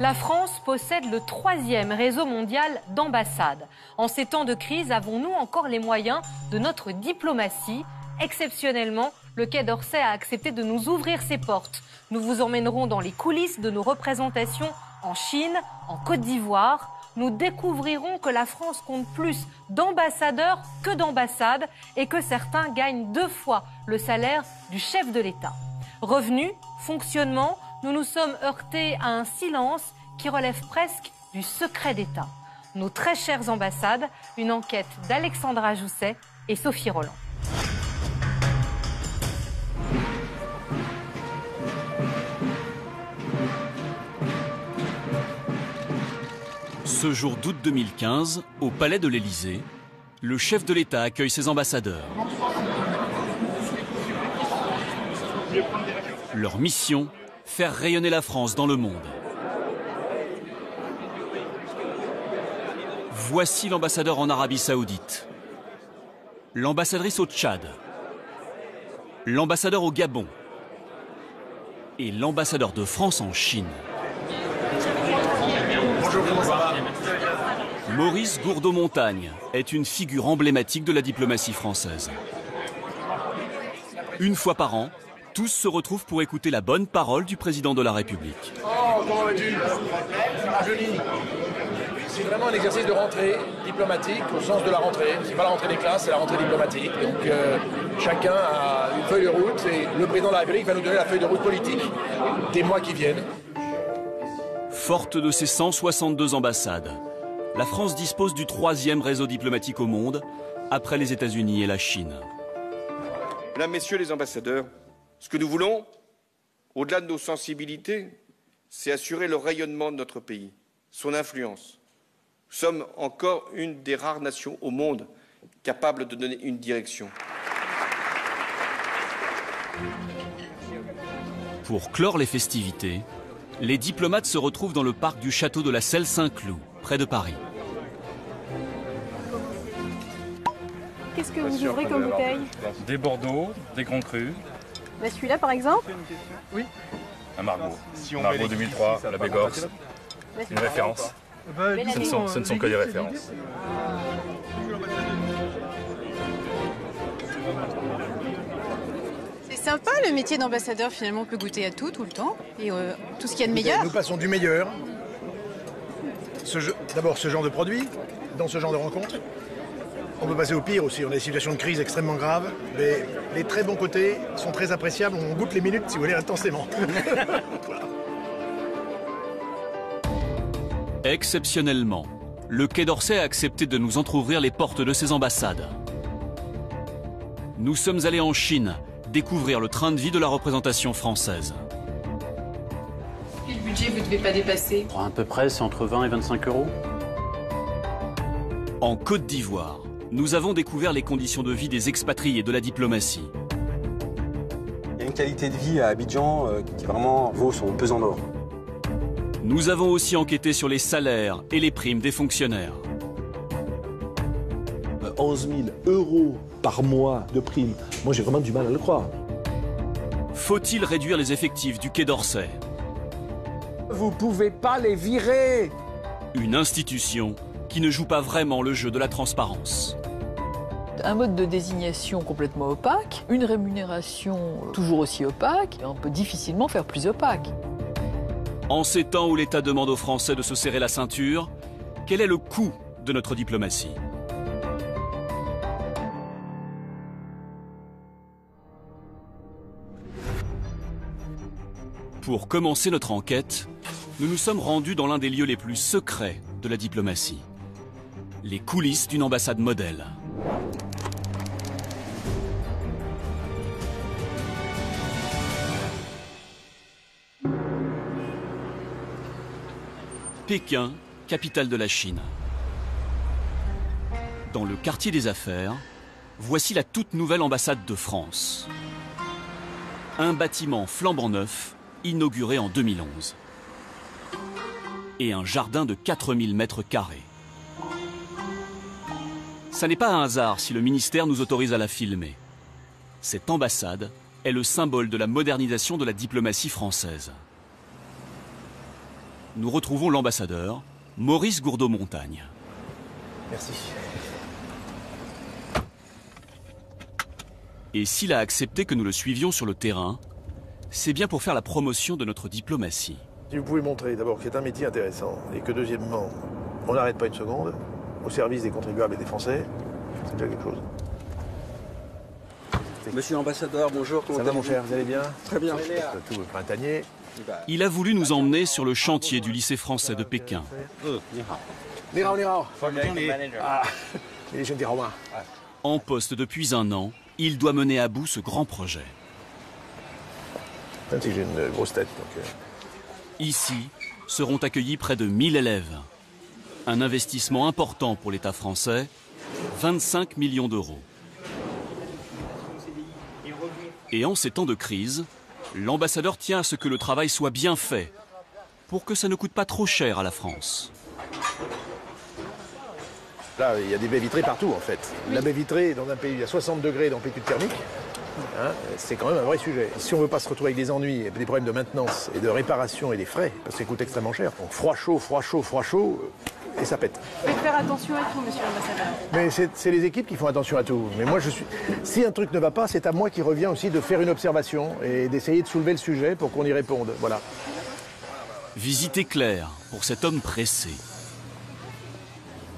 La France possède le 3e réseau mondial d'ambassades. En ces temps de crise, avons-nous encore les moyens de notre diplomatie? Exceptionnellement, le Quai d'Orsay a accepté de nous ouvrir ses portes. Nous vous emmènerons dans les coulisses de nos représentations en Chine, en Côte d'Ivoire. Nous découvrirons que la France compte plus d'ambassadeurs que d'ambassades et que certains gagnent 2 fois le salaire du chef de l'État. Revenus, fonctionnement, nous nous sommes heurtés à un silence qui relève presque du secret d'État. Nos très chères ambassades, une enquête d'Alexandra Jousset et Sophie Roland. Ce jour d'août 2015, au palais de l'Élysée, le chef de l'État accueille ses ambassadeurs. Leur mission, faire rayonner la France dans le monde. Voici l'ambassadeur en Arabie Saoudite, l'ambassadrice au Tchad, l'ambassadeur au Gabon et l'ambassadeur de France en Chine. Bonjour, comment ça va? Maurice Gourdeau-Montagne est une figure emblématique de la diplomatie française. Une fois par an, tous se retrouvent pour écouter la bonne parole du président de la République. Oh, comment vas-tu? Joli. C'est vraiment un exercice de rentrée diplomatique au sens de la rentrée. C'est pas la rentrée des classes, c'est la rentrée diplomatique. Donc chacun a une feuille de route et le président de la République va nous donner la feuille de route politique des mois qui viennent. Forte de ses 162 ambassades, la France dispose du 3e réseau diplomatique au monde, après les États-Unis et la Chine. Mesdames, Messieurs les ambassadeurs, ce que nous voulons, au-delà de nos sensibilités, c'est assurer le rayonnement de notre pays, son influence. Nous sommes encore une des rares nations au monde capables de donner une direction. Pour clore les festivités, les diplomates se retrouvent dans le parc du château de la Selle-Saint-Cloud, près de Paris. Qu'est-ce que vous ouvrez comme bouteille? Des Bordeaux, des Grands Crus. Bah celui-là par exemple? Oui. Un Margaux. Margaux 2003, la Bégorce. Une référence. Ce ne sont que des références. C'est sympa le métier d'ambassadeur, finalement on peut goûter à tout le temps. Et tout ce qu'il y a de meilleur. Nous passons du meilleur. D'abord ce genre de produit, dans ce genre de rencontre. On peut passer au pire aussi, on a des situations de crise extrêmement graves, mais les très bons côtés sont très appréciables, on goûte les minutes, si vous voulez, intensément. Voilà. Exceptionnellement, le Quai d'Orsay a accepté de nous entrouvrir les portes de ses ambassades. Nous sommes allés en Chine découvrir le train de vie de la représentation française. Quel budget vous ne devez pas dépasser? À peu près, c'est entre 20 et 25 euros. En Côte d'Ivoire, nous avons découvert les conditions de vie des expatriés de la diplomatie. Il y a une qualité de vie à Abidjan qui vraiment vaut son pesant d'or. Nous avons aussi enquêté sur les salaires et les primes des fonctionnaires. 11 000 euros par mois de primes. Moi, j'ai vraiment du mal à le croire. Faut-il réduire les effectifs du Quai d'Orsay? Vous pouvez pas les virer! Une institution qui ne joue pas vraiment le jeu de la transparence. Un mode de désignation complètement opaque, une rémunération toujours aussi opaque, et on peut difficilement faire plus opaque. En ces temps où l'État demande aux Français de se serrer la ceinture, quel est le coût de notre diplomatie? Pour commencer notre enquête, nous nous sommes rendus dans l'un des lieux les plus secrets de la diplomatie. Les coulisses d'une ambassade modèle. Pékin, capitale de la Chine. Dans le quartier des affaires, voici la toute nouvelle ambassade de France. Un bâtiment flambant neuf, inauguré en 2011. Et un jardin de 4000 mètres carrés. Ça n'est pas un hasard si le ministère nous autorise à la filmer. Cette ambassade est le symbole de la modernisation de la diplomatie française. nous retrouvons l'ambassadeur, Maurice Gourdeau-Montagne. Merci. Et s'il a accepté que nous le suivions sur le terrain, c'est bien pour faire la promotion de notre diplomatie. Si vous pouvez montrer d'abord que c'est un métier intéressant et que deuxièmement, on n'arrête pas une seconde, au service des contribuables et des Français, c'est déjà quelque chose. Monsieur l'ambassadeur, bonjour. Ça va mon cher, vous allez bien? Très bien. Tout le printanier. Il a voulu nous emmener sur le chantier du lycée français de Pékin. En poste depuis un an, il doit mener à bout ce grand projet. Même si j'ai une grosse tête. Donc Ici seront accueillis près de 1000 élèves. Un investissement important pour l'État français, 25 millions d'euros. Et en ces temps de crise, l'ambassadeur tient à ce que le travail soit bien fait, pour que ça ne coûte pas trop cher à la France. Là, il y a des baies vitrées partout en fait. La baie vitrée dans un pays où il y a 60 degrés d'amplitude thermique, hein, c'est quand même un vrai sujet. Si on ne veut pas se retrouver avec des ennuis, et des problèmes de maintenance et de réparation et des frais, parce que ça coûte extrêmement cher. Donc froid, chaud, et ça pète. Vous faites faire attention à tout, monsieur l'ambassadeur. Mais c'est les équipes qui font attention à tout. Mais moi, si un truc ne va pas, c'est à moi qui revient aussi de faire une observation et d'essayer de soulever le sujet pour qu'on y réponde. Voilà. Visite éclair pour cet homme pressé.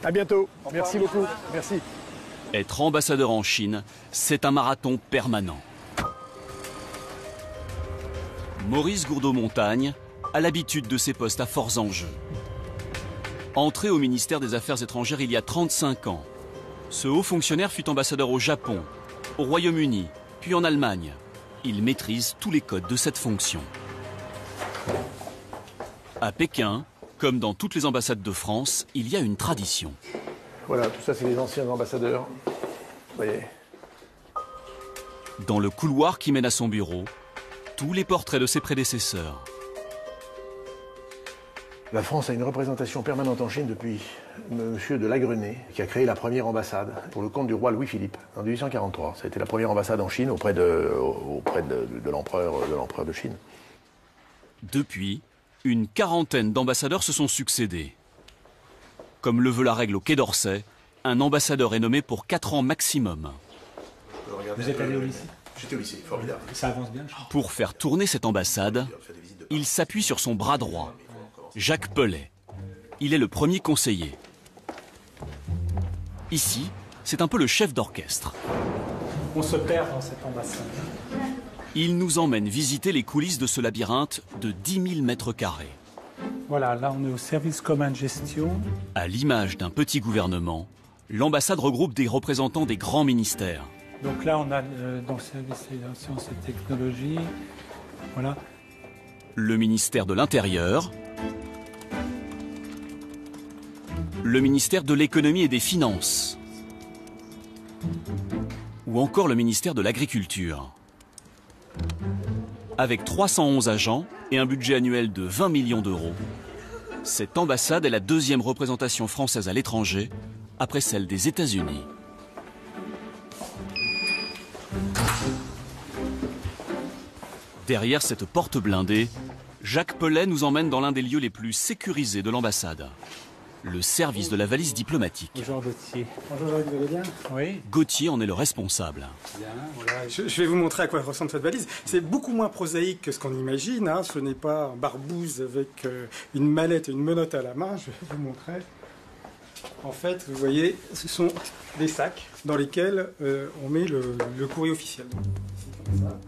À bientôt. Merci beaucoup. Merci. Être ambassadeur en Chine, c'est un marathon permanent. Maurice Gourdeau-Montagne a l'habitude de ces postes à forts enjeux. Entré au ministère des Affaires étrangères il y a 35 ans, ce haut fonctionnaire fut ambassadeur au Japon, au Royaume-Uni, puis en Allemagne. Il maîtrise tous les codes de cette fonction. À Pékin, comme dans toutes les ambassades de France, il y a une tradition. Voilà, tout ça c'est les anciens ambassadeurs. Vous voyez. Dans le couloir qui mène à son bureau, tous les portraits de ses prédécesseurs. La France a une représentation permanente en Chine depuis M. de Lagrenay, qui a créé la première ambassade pour le compte du roi Louis-Philippe en 1843. Ça a été la première ambassade en Chine auprès de l'empereur de Chine. Depuis, une quarantaine d'ambassadeurs se sont succédés. Comme le veut la règle au Quai d'Orsay, un ambassadeur est nommé pour 4 ans maximum. Vous êtes allé au lycée? J'étais au lycée, formidable. Ça avance bien. Pour faire tourner cette ambassade, il s'appuie sur son bras droit, Jacques Pellet. Il est le premier conseiller. Ici, c'est un peu le chef d'orchestre. On se perd dans cette ambassade. Il nous emmène visiter les coulisses de ce labyrinthe de 10 000 mètres carrés. Voilà, là on est au service commun de gestion. À l'image d'un petit gouvernement, l'ambassade regroupe des représentants des grands ministères. Donc là on a dans le service des sciences et technologies, voilà. Le ministère de l'Intérieur, le ministère de l'Économie et des Finances, ou encore le ministère de l'Agriculture. Avec 311 agents et un budget annuel de 20 millions d'euros, cette ambassade est la deuxième représentation française à l'étranger, après celle des États-Unis. Derrière cette porte blindée, Jacques Pellet nous emmène dans l'un des lieux les plus sécurisés de l'ambassade, le service de la valise diplomatique. Bonjour Gauthier. Bonjour Jacques, vous allez bien? Oui. Gauthier en est le responsable. Bien, voilà. Je vais vous montrer à quoi ressemble cette valise. C'est beaucoup moins prosaïque que ce qu'on imagine. Hein. Ce n'est pas un barbouze avec une mallette et une menotte à la main. Je vais vous montrer. En fait, vous voyez, ce sont des sacs dans lesquels on met le courrier officiel.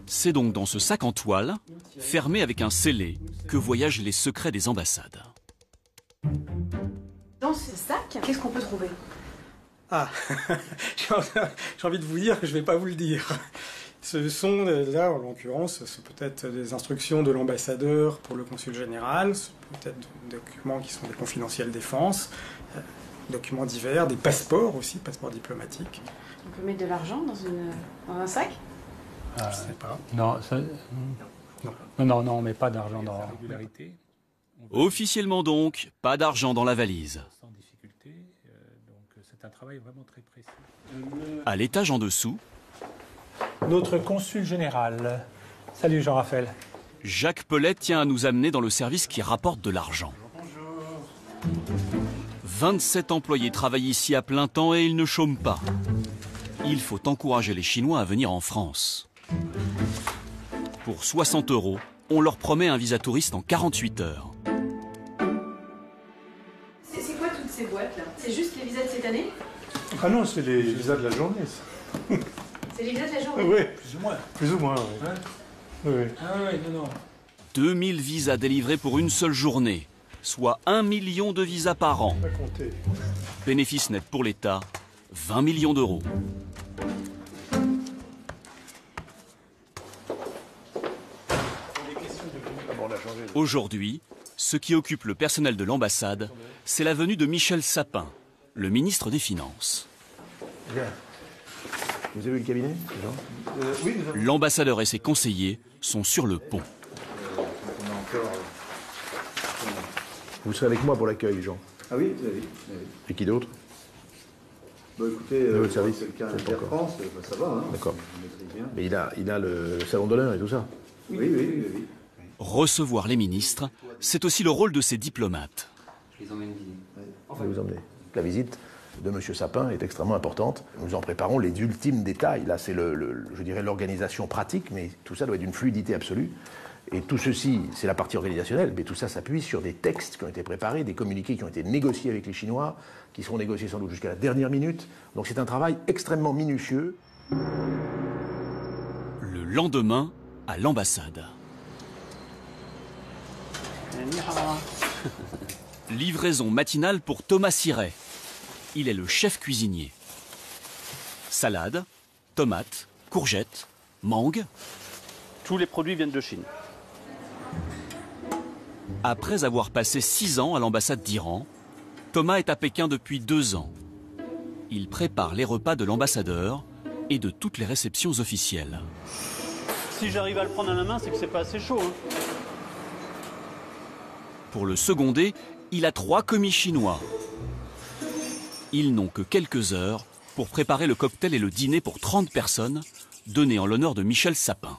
C'est donc dans ce sac en toile, fermé avec un scellé, que voyagent les secrets des ambassades. Dans ce sac, qu'est-ce qu'on peut trouver? Ah, j'ai envie de vous dire que je ne vais pas vous le dire. Ce sont, là, en l'occurrence, c'est peut-être des instructions de l'ambassadeur pour le consul général, c'est peut-être des documents qui sont des confidentiels défense, documents divers, des passeports aussi, passeports diplomatiques. On peut mettre de l'argent dans un sac? Je ne sais pas. Non, ça, non, on ne met pas d'argent dans la régularité. Officiellement donc, pas d'argent dans la valise. Sans difficulté, donc c'est un travail vraiment très précis. À l'étage en dessous, notre consul général. Salut Jean-Raphaël. Jacques Pellet tient à nous amener dans le service qui rapporte de l'argent. 27 employés travaillent ici à plein temps et ils ne chôment pas. Il faut encourager les Chinois à venir en France. Pour 60 €, on leur promet un visa touriste en 48 heures. C'est quoi toutes ces boîtes là? C'est juste les visas de cette année? Ah non, c'est les visas de la journée, ça. C'est les visas de la journée? Oui, plus ou moins. Plus ou moins, oui. Ouais. Oui. Ah oui, non, non. 2000 visas délivrés pour une seule journée, soit 1 million de visas par an. Pas compter. Bénéfice net pour l'État, 20 millions d'euros. Aujourd'hui, ce qui occupe le personnel de l'ambassade, c'est la venue de Michel Sapin, le ministre des Finances. Bien. Vous avez vu le cabinet, Oui, L'ambassadeur et ses conseillers sont sur le pont. Vous serez avec moi pour l'accueil, Jean. Ah oui, oui. Et qui d'autre? Bah écoutez, votre service quelqu'un d'Air France, ça va. Hein, d'accord. Mais il a le salon d'honneur et tout ça. Oui. Recevoir les ministres, c'est aussi le rôle de ces diplomates. Je les emmène dîner. Enfin, vous emmenez. La visite de M. Sapin est extrêmement importante. Nous en préparons les ultimes détails. Là, c'est je dirais l'organisation pratique, mais tout ça doit être d'une fluidité absolue. Et tout ceci, c'est la partie organisationnelle, mais tout ça s'appuie sur des textes qui ont été préparés, des communiqués qui ont été négociés avec les Chinois, qui seront négociés sans doute jusqu'à la dernière minute. Donc c'est un travail extrêmement minutieux. Le lendemain, à l'ambassade. Livraison matinale pour Thomas Siret. Il est le chef cuisinier. Salade, tomates, courgettes, mangue. Tous les produits viennent de Chine. Après avoir passé 6 ans à l'ambassade d'Iran, Thomas est à Pékin depuis 2 ans. Il prépare les repas de l'ambassadeur et de toutes les réceptions officielles. Si j'arrive à le prendre à la main, c'est que c'est pas assez chaud. Hein. Pour le seconder, il a 3 commis chinois. Ils n'ont que quelques heures pour préparer le cocktail et le dîner pour 30 personnes, donné en l'honneur de Michel Sapin.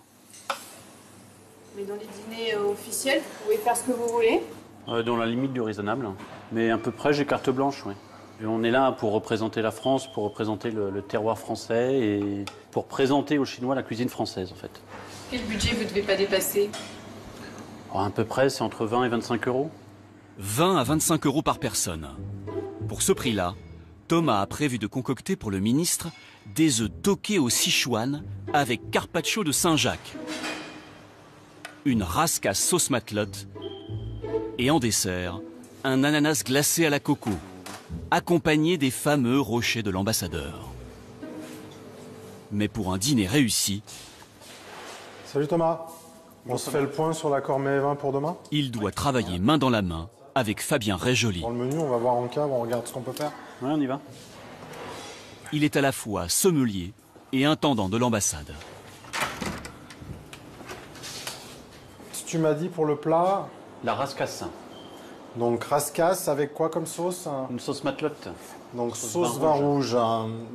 Mais dans les dîners officiels, vous pouvez faire ce que vous voulez? Dans la limite du raisonnable. Mais à peu près, j'ai carte blanche, oui. On est là pour représenter la France, pour représenter le terroir français et pour présenter aux Chinois la cuisine française, en fait. Quel budget vous ne devez pas dépasser? À peu près, c'est entre 20 et 25 €. 20 à 25 € par personne. Pour ce prix-là, Thomas a prévu de concocter pour le ministre des œufs toqués au Sichuan avec carpaccio de Saint-Jacques, une rascasse sauce matelote et en dessert, un ananas glacé à la coco, accompagné des fameux rochers de l'ambassadeur. Mais pour un dîner réussi... Salut Thomas, on se fait le point sur l'accord Mai-20 pour demain? Il doit travailler main dans la main avec Fabien Réjoli. Dans le menu, on va voir en cave, on regarde ce qu'on peut faire. Ouais, on y va. Il est à la fois sommelier et intendant de l'ambassade. Tu m'as dit pour le plat? La rascasse. Donc rascasse avec quoi comme sauce? Une sauce matelote. Donc sauce vin rouge.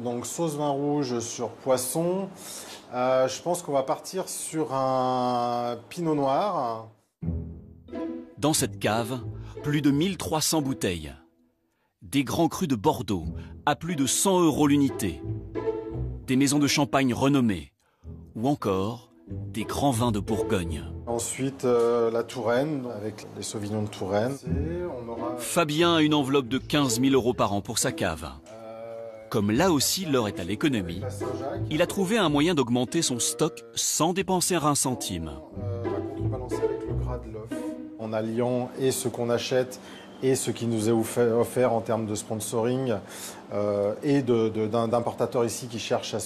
Donc sauce vin rouge sur poisson. Je pense qu'on va partir sur un pinot noir. Dans cette cave, plus de 1300 bouteilles. Des grands crus de Bordeaux à plus de 100 € l'unité. Des maisons de champagne renommées. Ou encore des grands vins de Bourgogne. Ensuite, la Touraine, avec les Sauvignons de Touraine. Fabien a une enveloppe de 15 000 € par an pour sa cave. Comme là aussi l'heure est à l'économie, il a trouvé un moyen d'augmenter son stock sans dépenser un centime. On va contrebalancer avec le gras de l'œuf. En alliant et ce qu'on achète et ce qui nous est offert en termes de sponsoring et d'importateurs ici qui cherchent à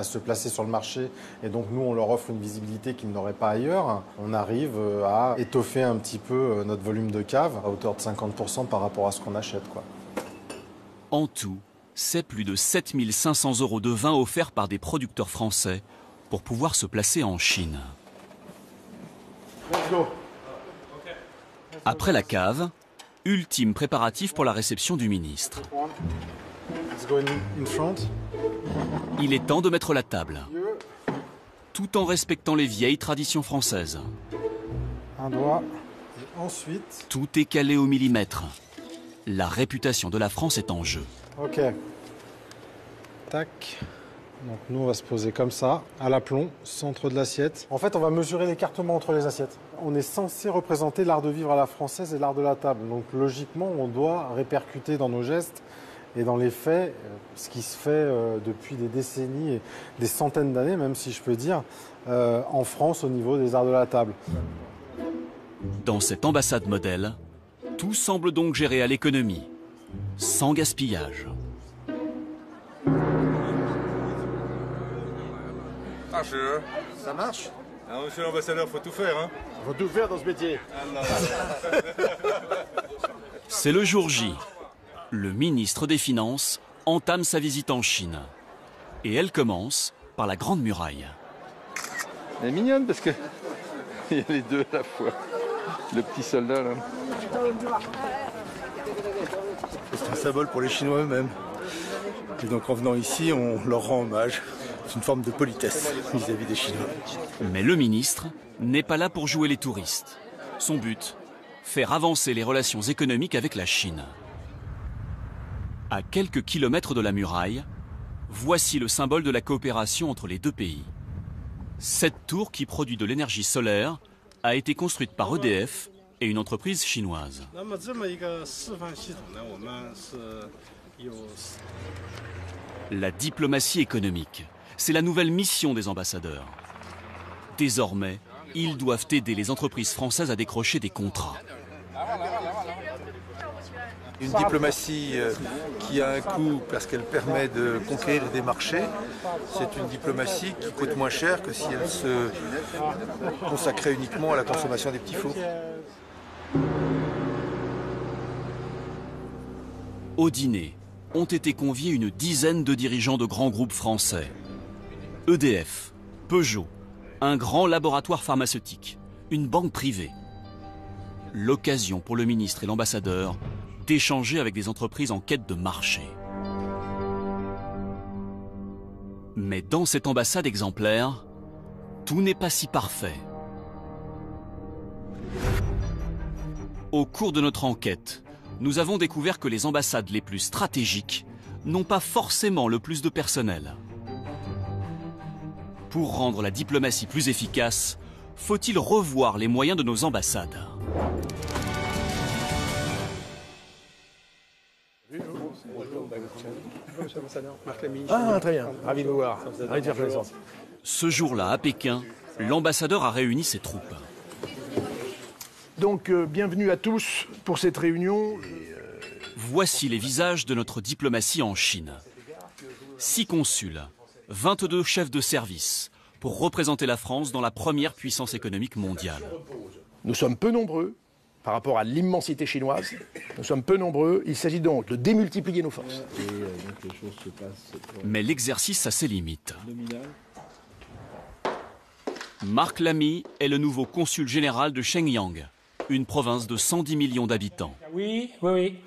se placer sur le marché. Et donc nous, on leur offre une visibilité qu'ils n'auraient pas ailleurs. On arrive à étoffer un petit peu notre volume de cave à hauteur de 50% par rapport à ce qu'on achète, quoi. En tout, c'est plus de 7 500 € de vin offerts par des producteurs français pour pouvoir se placer en Chine. Let's go. Après la cave, ultime préparatif pour la réception du ministre. Let's go in front. Il est temps de mettre la table, tout en respectant les vieilles traditions françaises. Un doigt. Et ensuite... Tout est calé au millimètre. La réputation de la France est en jeu. Ok. Tac. Donc nous, on va se poser comme ça, à l'aplomb, centre de l'assiette. En fait, on va mesurer l'écartement entre les assiettes. On est censé représenter l'art de vivre à la française et l'art de la table. Donc logiquement, on doit répercuter dans nos gestes et dans les faits ce qui se fait depuis des décennies et des centaines d'années, même si je peux dire, en France au niveau des arts de la table. Dans cette ambassade modèle, tout semble donc géré à l'économie, sans gaspillage. Ça marche? Ah, monsieur l'ambassadeur, faut tout faire, hein? Faut tout faire dans ce métier. C'est le jour J. Le ministre des Finances entame sa visite en Chine. Et elle commence par la Grande Muraille. Elle est mignonne parce que il y a les deux à la fois. Le petit soldat là. C'est un symbole pour les Chinois eux-mêmes. Et donc en venant ici, on leur rend hommage. C'est une forme de politesse vis-à-vis des Chinois. Mais le ministre n'est pas là pour jouer les touristes. Son but, faire avancer les relations économiques avec la Chine. À quelques kilomètres de la muraille, voici le symbole de la coopération entre les deux pays. Cette tour qui produit de l'énergie solaire a été construite par EDF et une entreprise chinoise. La diplomatie économique, c'est la nouvelle mission des ambassadeurs. Désormais, ils doivent aider les entreprises françaises à décrocher des contrats. Une diplomatie qui a un coût parce qu'elle permet de conquérir des marchés, c'est une diplomatie qui coûte moins cher que si elle se consacrait uniquement à la consommation des petits fours. Au dîner, ont été conviés une dizaine de dirigeants de grands groupes français. EDF, Peugeot, un grand laboratoire pharmaceutique, une banque privée. L'occasion pour le ministre et l'ambassadeur d'échanger avec des entreprises en quête de marché. Mais dans cette ambassade exemplaire, tout n'est pas si parfait. Au cours de notre enquête, nous avons découvert que les ambassades les plus stratégiques n'ont pas forcément le plus de personnel. Pour rendre la diplomatie plus efficace, faut-il revoir les moyens de nos ambassades? Ah, très bien. Ravi de vous voir. Ravi de faire connaissance. Ce jour-là, à Pékin, l'ambassadeur a réuni ses troupes. Donc, bienvenue à tous pour cette réunion. Voici les visages de notre diplomatie en Chine. 6 consuls, 22 chefs de service pour représenter la France dans la première puissance économique mondiale. Nous sommes peu nombreux par rapport à l'immensité chinoise. Nous sommes peu nombreux. Il s'agit donc de démultiplier nos forces. Mais l'exercice a ses limites. Marc Lamy est le nouveau consul général de Shenyang, une province de 110 millions d'habitants. Oui, oui, oui.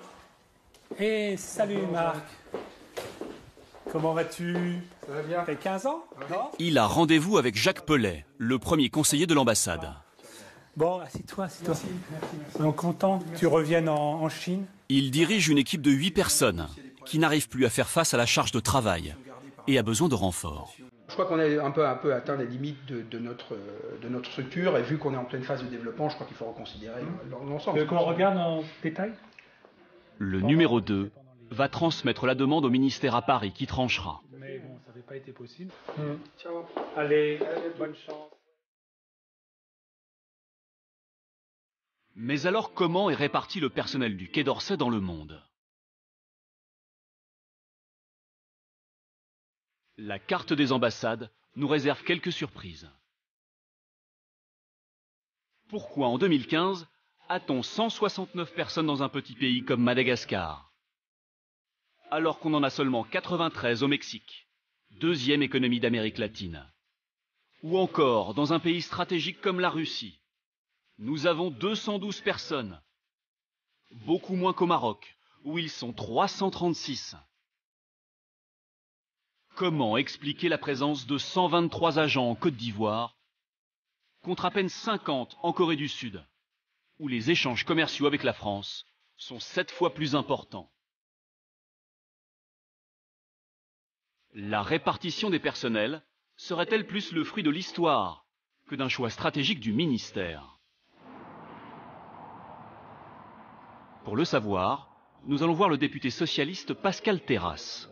Et salut Marc. Comment vas-tu? Ça va bien. T'as 15 ans? Non? Il a rendez-vous avec Jacques Pellet, le premier conseiller de l'ambassade. Bon, assieds-toi, assieds-toi. On est content que tu reviennes en Chine. Il dirige une équipe de 8 personnes qui n'arrive plus à faire face à la charge de travail et a besoin de renforts. Je crois qu'on a un peu atteint les limites de notre structure et vu qu'on est en pleine phase de développement, je crois qu'il faut reconsidérer l'ensemble. Qu'on regarde en détail? Le numéro 2 va transmettre la demande au ministère à Paris qui tranchera. Mais bon, ça n'avait pas été possible. Allez, bonne chance. Mais alors comment est réparti le personnel du Quai d'Orsay dans le monde? La carte des ambassades nous réserve quelques surprises. Pourquoi en 2015 a-t-on 169 personnes dans un petit pays comme Madagascar, alors qu'on en a seulement 93 au Mexique, deuxième économie d'Amérique latine? Ou encore dans un pays stratégique comme la Russie, nous avons 212 personnes, beaucoup moins qu'au Maroc, où ils sont 336. Comment expliquer la présence de 123 agents en Côte d'Ivoire, contre à peine 50 en Corée du Sud, où les échanges commerciaux avec la France sont 7 fois plus importants. La répartition des personnels serait-elle plus le fruit de l'histoire que d'un choix stratégique du ministère? Pour le savoir, nous allons voir le député socialiste Pascal Terrasse.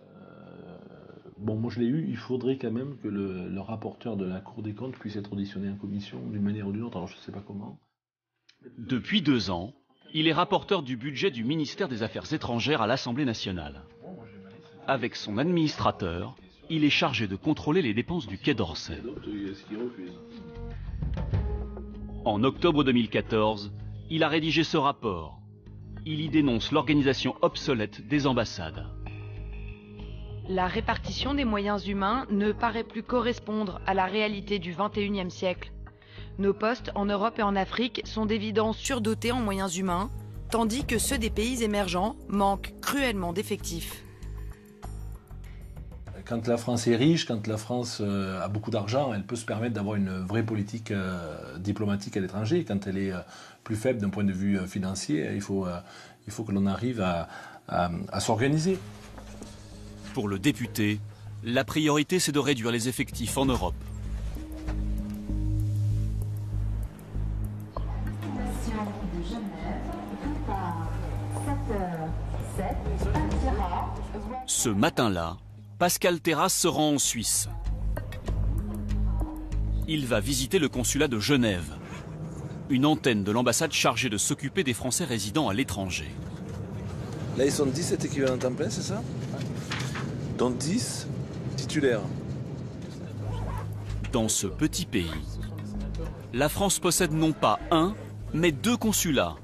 Bon, moi je l'ai eu, il faudrait quand même que le rapporteur de la Cour des comptes puisse être auditionné en commission d'une manière ou d'une autre, alors je ne sais pas comment. Depuis 2 ans, il est rapporteur du budget du ministère des Affaires étrangères à l'Assemblée nationale. Avec son administrateur, il est chargé de contrôler les dépenses du Quai d'Orsay. En octobre 2014, il a rédigé ce rapport. Il y dénonce l'organisation obsolète des ambassades. La répartition des moyens humains ne paraît plus correspondre à la réalité du XXIe siècle. Nos postes en Europe et en Afrique sont d'évidence surdotés en moyens humains, tandis que ceux des pays émergents manquent cruellement d'effectifs. Quand la France est riche, quand la France a beaucoup d'argent, elle peut se permettre d'avoir une vraie politique diplomatique à l'étranger. Quand elle est plus faible d'un point de vue financier, il faut que l'on arrive à s'organiser. Pour le député, la priorité c'est de réduire les effectifs en Europe. Ce matin-là, Pascal Terrasse se rend en Suisse. Il va visiter le consulat de Genève, une antenne de l'ambassade chargée de s'occuper des Français résidant à l'étranger. Là, ils sont 17 équivalents temps plein, c'est ça? Dont 10 titulaires. Dans ce petit pays, la France possède non pas un, mais 2 consulats.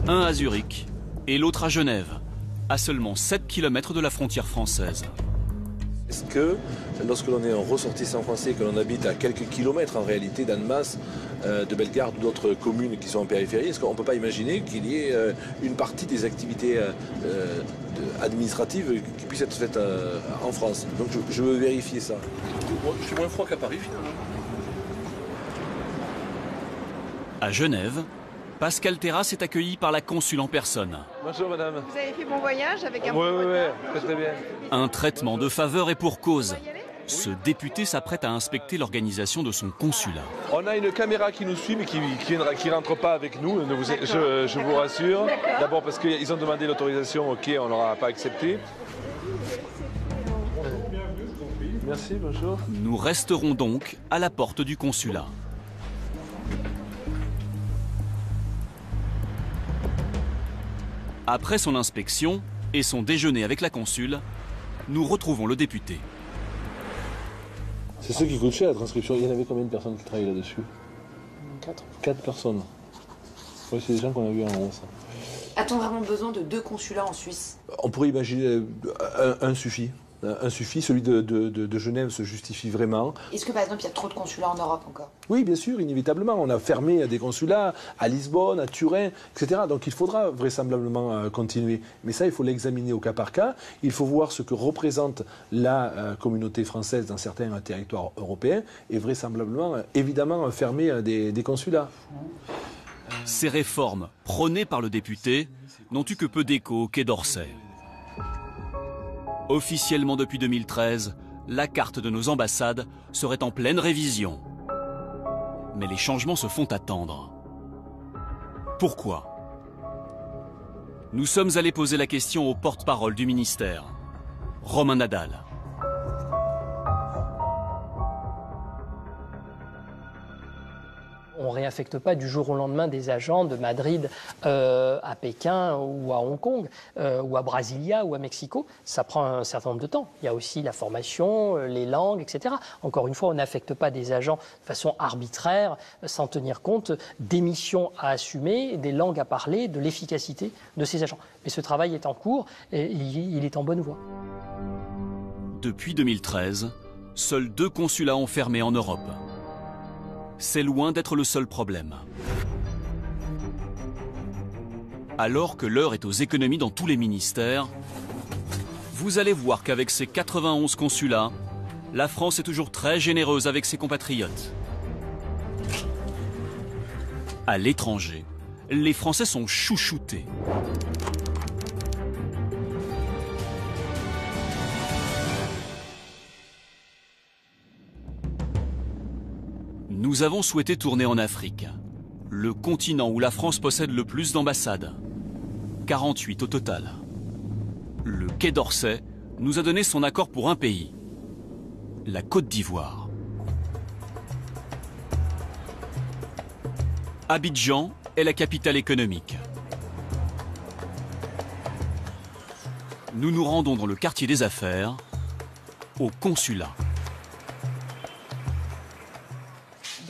Un à Zurich et l'autre à Genève, à seulement 7 km de la frontière française. Est-ce que, lorsque l'on est un ressortissant français, que l'on habite à quelques kilomètres en réalité d'Annemasse, de Bellegarde ou d'autres communes qui sont en périphérie, est-ce qu'on ne peut pas imaginer qu'il y ait une partie des activités administratives qui puissent être faites en France? Donc je veux vérifier ça. Je suis moins froid qu'à Paris finalement. À Genève, Pascal Terrasse est accueilli par la consule en personne. Bonjour madame. Vous avez fait bon voyage avec un Oui, très bien. Un traitement de faveur est pour cause. Ce député s'apprête à inspecter l'organisation de son consulat. On a une caméra qui nous suit mais qui ne rentre pas avec nous, je vous rassure. D'abord parce qu'ils ont demandé l'autorisation, ok, on ne l'aura pas accepté. Merci, bonjour. Nous resterons donc à la porte du consulat. Après son inspection et son déjeuner avec la consule, nous retrouvons le député. C'est ce qui coûte cher la transcription. Il y en avait combien de personnes qui travaillaient là-dessus? 4. 4 personnes. Oui, c'est des gens qu'on a vus en avance. A-t-on vraiment besoin de 2 consulats en Suisse? On pourrait imaginer un suffit. Un suffit, celui de Genève se justifie vraiment. Est-ce que par exemple il y a trop de consulats en Europe encore? Oui, bien sûr, inévitablement. On a fermé des consulats à Lisbonne, à Turin, etc. Donc il faudra vraisemblablement continuer. Mais ça, il faut l'examiner au cas par cas. Il faut voir ce que représente la communauté française dans certains territoires européens et vraisemblablement, évidemment, fermer des consulats. Ces réformes prônées par le député n'ont eu que peu d'écho au Quai d'Orsay. Officiellement depuis 2013, la carte de nos ambassades serait en pleine révision. Mais les changements se font attendre. Pourquoi? Nous sommes allés poser la question au porte-parole du ministère, Romain Nadal. On ne réaffecte pas du jour au lendemain des agents de Madrid à Pékin ou à Hong Kong ou à Brasilia ou à Mexico. Ça prend un certain nombre de temps. Il y a aussi la formation, les langues, etc. Encore une fois, on n'affecte pas des agents de façon arbitraire sans tenir compte des missions à assumer, des langues à parler, de l'efficacité de ces agents. Mais ce travail est en cours et il est en bonne voie. Depuis 2013, seuls 2 consulats ont fermé en Europe. C'est loin d'être le seul problème. Alors que l'heure est aux économies dans tous les ministères, vous allez voir qu'avec ses 91 consulats, la France est toujours très généreuse avec ses compatriotes. À l'étranger, les Français sont chouchoutés. Nous avons souhaité tourner en Afrique, le continent où la France possède le plus d'ambassades, 48 au total. Le Quai d'Orsay nous a donné son accord pour un pays, la Côte d'Ivoire. Abidjan est la capitale économique. Nous nous rendons dans le quartier des affaires, au consulat.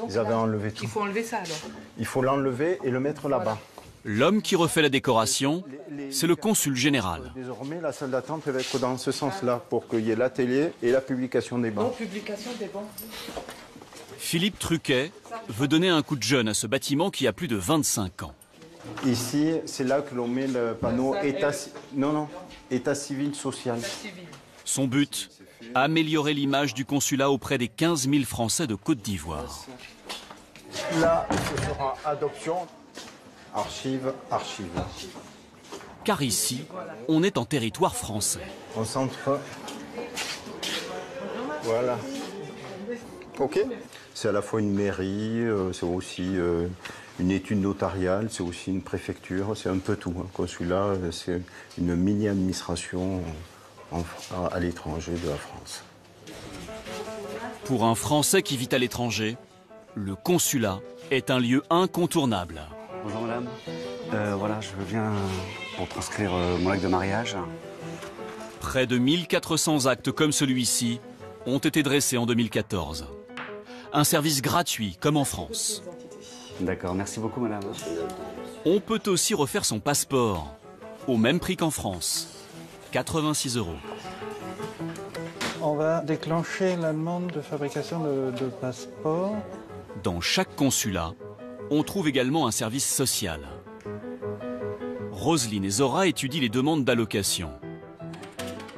Ils avaient enlevé tout. Il faut enlever ça alors. Il faut l'enlever et le mettre là-bas. L'homme qui refait la décoration, c'est le consul général. Désormais, la salle d'attente va être dans ce sens-là pour qu'il y ait l'atelier et la publication des bancs. Publication des bancs. Philippe Truquet veut donner un coup de jeune à ce bâtiment qui a plus de 25 ans. Ici, c'est là que l'on met le panneau état civil social. Son but, améliorer l'image du consulat auprès des 15 000 Français de Côte d'Ivoire. Là, ce sera adoption, archive. Car ici, on est en territoire français. Au centre. Voilà. OK. C'est à la fois une mairie, c'est aussi une étude notariale, c'est aussi une préfecture, c'est un peu tout. Un consulat, c'est une mini-administration à l'étranger de la France. Pour un Français qui vit à l'étranger, le consulat est un lieu incontournable. Bonjour madame, voilà, je viens pour transcrire mon acte de mariage. Près de 1400 actes comme celui-ci ont été dressés en 2014. Un service gratuit, comme en France. D'accord, merci beaucoup madame. On peut aussi refaire son passeport, au même prix qu'en France, 86 €. On va déclencher la demande de fabrication de passeport. Dans chaque consulat, on trouve également un service social. Roselyne et Zora étudient les demandes d'allocation.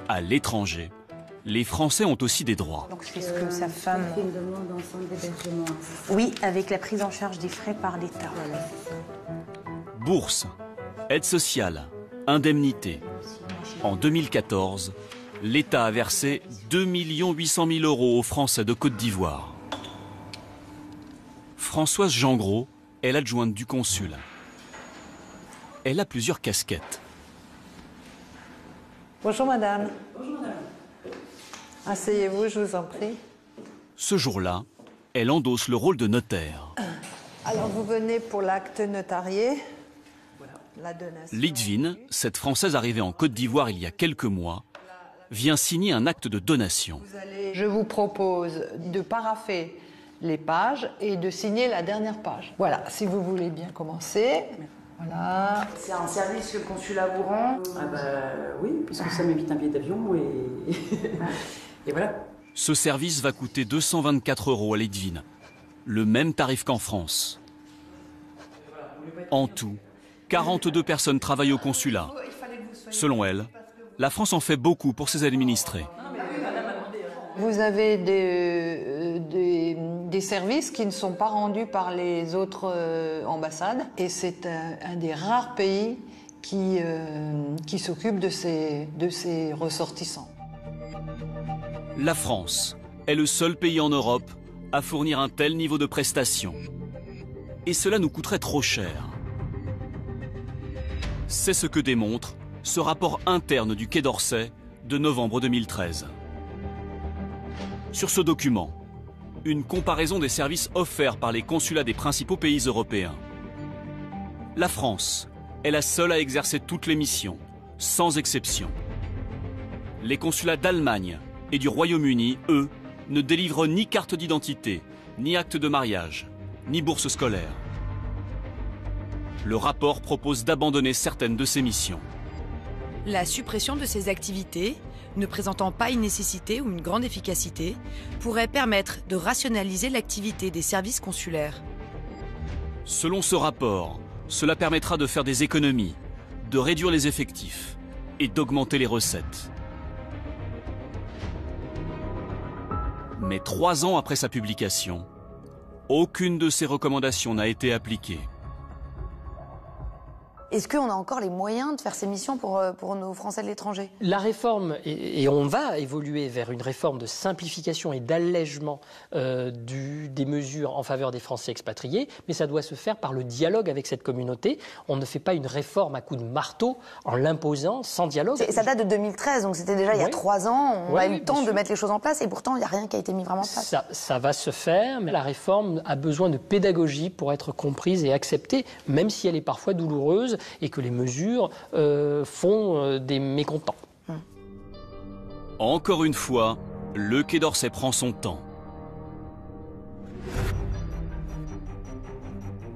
À l'étranger, les Français ont aussi des droits. Donc, puisque sa femme fait une demande d'ensemble d'hébergement. Oui, avec la prise en charge des frais par l'État. Voilà. Bourse, aide sociale, indemnité. En 2014, l'État a versé 2 800 000 € aux Français de Côte d'Ivoire. Françoise Jangros est l'adjointe du consul. Elle a plusieurs casquettes. Bonjour madame. Bonjour madame. Asseyez-vous, je vous en prie. Ce jour-là, elle endosse le rôle de notaire. Alors vous venez pour l'acte notarié. La donation. Lidvine, cette Française arrivée en Côte d'Ivoire il y a quelques mois, vient signer un acte de donation. Je vous propose de parapher les pages et de signer la dernière page. Voilà, si vous voulez bien commencer. Voilà. C'est un service que le consulat vous rend? Ah bah oui, puisque ça m'évite un billet d'avion et... et voilà. Ce service va coûter 224 € à Lidvine, le même tarif qu'en France. En tout, 42 personnes travaillent au consulat. Selon elle, la France en fait beaucoup pour ses administrés. Vous avez des services qui ne sont pas rendus par les autres ambassades et c'est un des rares pays qui s'occupe de ses ressortissants. La France est le seul pays en Europe à fournir un tel niveau de prestations. Et cela nous coûterait trop cher. C'est ce que démontre ce rapport interne du Quai d'Orsay de novembre 2013. Sur ce document, une comparaison des services offerts par les consulats des principaux pays européens. La France est la seule à exercer toutes les missions, sans exception. Les consulats d'Allemagne et du Royaume-Uni, eux, ne délivrent ni carte d'identité, ni acte de mariage, ni bourse scolaire. Le rapport propose d'abandonner certaines de ces missions. La suppression de ces activités, ne présentant pas une nécessité ou une grande efficacité, pourrait permettre de rationaliser l'activité des services consulaires. Selon ce rapport, cela permettra de faire des économies, de réduire les effectifs et d'augmenter les recettes. Mais 3 ans après sa publication, aucune de ces recommandations n'a été appliquée. Est-ce qu'on a encore les moyens de faire ces missions pour nos Français de l'étranger? La réforme, et on va évoluer vers une réforme de simplification et d'allègement des mesures en faveur des Français expatriés, mais ça doit se faire par le dialogue avec cette communauté. On ne fait pas une réforme à coups de marteau en l'imposant sans dialogue. Ça date de 2013, donc c'était déjà il y a 3 ans. On a eu le temps de mettre les choses en place et pourtant il n'y a rien qui a été mis vraiment en place. Ça va se faire, mais la réforme a besoin de pédagogie pour être comprise et acceptée, même si elle est parfois douloureuse et que les mesures font des mécontents. Encore une fois, le Quai d'Orsay prend son temps.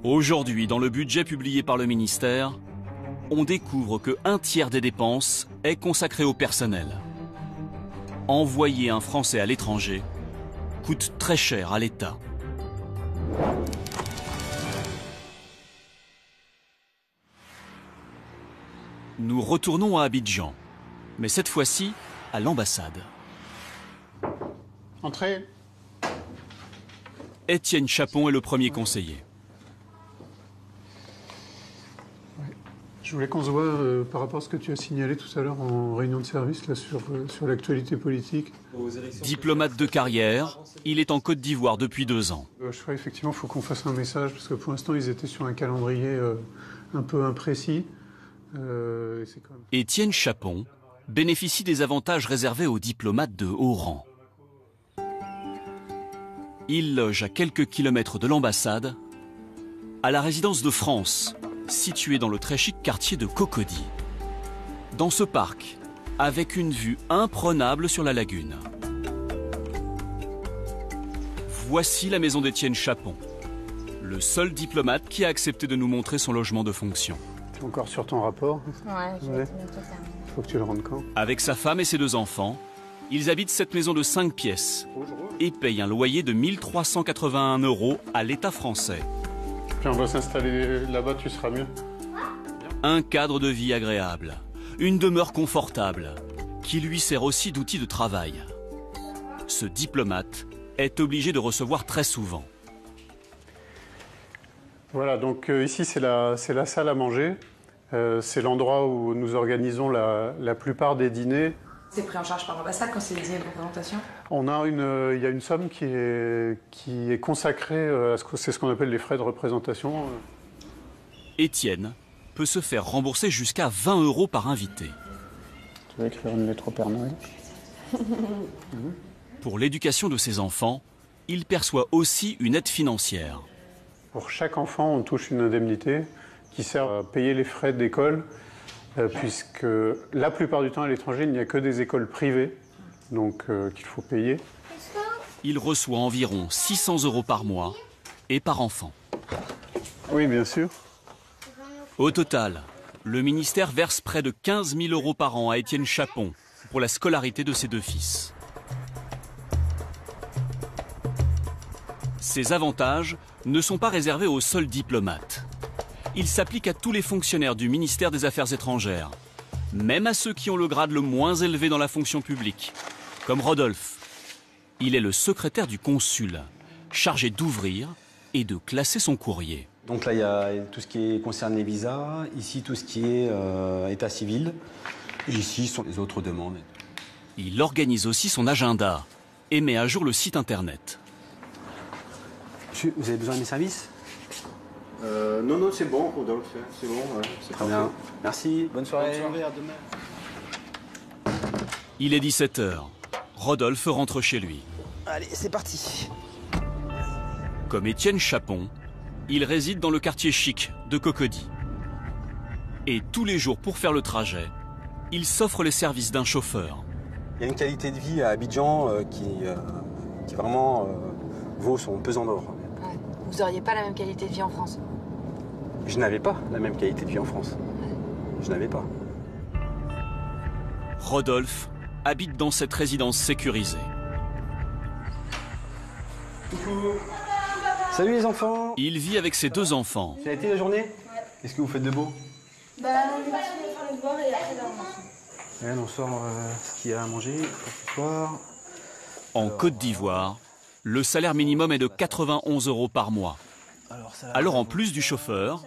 Aujourd'hui, dans le budget publié par le ministère, on découvre que 1/3 des dépenses est consacré au personnel. Envoyer un Français à l'étranger coûte très cher à l'État. Nous retournons à Abidjan, mais cette fois-ci à l'ambassade. Entrez. Étienne Chapon est le premier conseiller. Je voulais qu'on se voit par rapport à ce que tu as signalé tout à l'heure en réunion de service là, sur l'actualité politique. Diplomate de carrière, il est en Côte d'Ivoire depuis 2 ans. Je crois effectivement qu'il faut qu'on fasse un message parce que pour l'instant ils étaient sur un calendrier un peu imprécis. Étienne Chapon bénéficie des avantages réservés aux diplomates de haut rang. Il loge à quelques kilomètres de l'ambassade, à la résidence de France, située dans le très chic quartier de Cocody. Dans ce parc, avec une vue imprenable sur la lagune. Voici la maison d'Étienne Chapon, le seul diplomate qui a accepté de nous montrer son logement de fonction. Tu es encore sur ton rapport? Ouais, je vais bientôt terminer. Faut que tu le rendes quand? Avec sa femme et ses 2 enfants, ils habitent cette maison de 5 pièces et payent un loyer de 1 381 € à l'État français. Puis on va s'installer là-bas, tu seras mieux. Un cadre de vie agréable, une demeure confortable, qui lui sert aussi d'outil de travail. Ce diplomate est obligé de recevoir très souvent. Voilà, donc ici c'est la salle à manger. C'est l'endroit où nous organisons la plupart des dîners. C'est pris en charge par l'ambassade quand c'est dédié à une représentation? Il y a une somme qui est consacrée à ce qu'on appelle les frais de représentation. Étienne peut se faire rembourser jusqu'à 20 € par invité. Tu vas écrire une lettre au Père Noël? Pour l'éducation de ses enfants, il perçoit aussi une aide financière. Pour chaque enfant, on touche une indemnité qui sert à payer les frais d'école, puisque la plupart du temps à l'étranger, il n'y a que des écoles privées, donc qu'il faut payer. Il reçoit environ 600 € par mois et par enfant. Oui, bien sûr. Au total, le ministère verse près de 15 000 € par an à Étienne Chapon pour la scolarité de ses 2 fils. Ces avantages ne sont pas réservés aux seuls diplomates. Ils s'appliquent à tous les fonctionnaires du ministère des Affaires étrangères, même à ceux qui ont le grade le moins élevé dans la fonction publique, comme Rodolphe. Il est le secrétaire du consul, chargé d'ouvrir et de classer son courrier. Donc là, il y a tout ce qui concerne les visas, ici tout ce qui est état civil, et ici sont les autres demandes. Il organise aussi son agenda et met à jour le site internet. Monsieur, vous avez besoin de mes services? Non, c'est bon, Rodolphe, c'est bon. Ouais, très bien. Merci, bonne soirée. Bonne soirée, à demain. Il est 17 h. Rodolphe rentre chez lui. Allez, c'est parti. Comme Étienne Chapon, il réside dans le quartier chic de Cocody. Et tous les jours, pour faire le trajet, il s'offre les services d'un chauffeur. Il y a une qualité de vie à Abidjan qui vraiment vaut son pesant d'or. Ouais. Vous n'auriez pas la même qualité de vie en France? Je n'avais pas la même qualité de vie en France. Je n'avais pas. Rodolphe habite dans cette résidence sécurisée. Coucou. Salut les enfants. Il vit avec ses 2 enfants. Ça a été la journée? Ouais. Qu'est-ce que vous faites de beau? Bah, on va faire le devoir et après on mange. On sort ce qu'il y a à manger ce soir. En Côte d'Ivoire, le salaire minimum est de 91 € par mois. Alors en plus du chauffeur,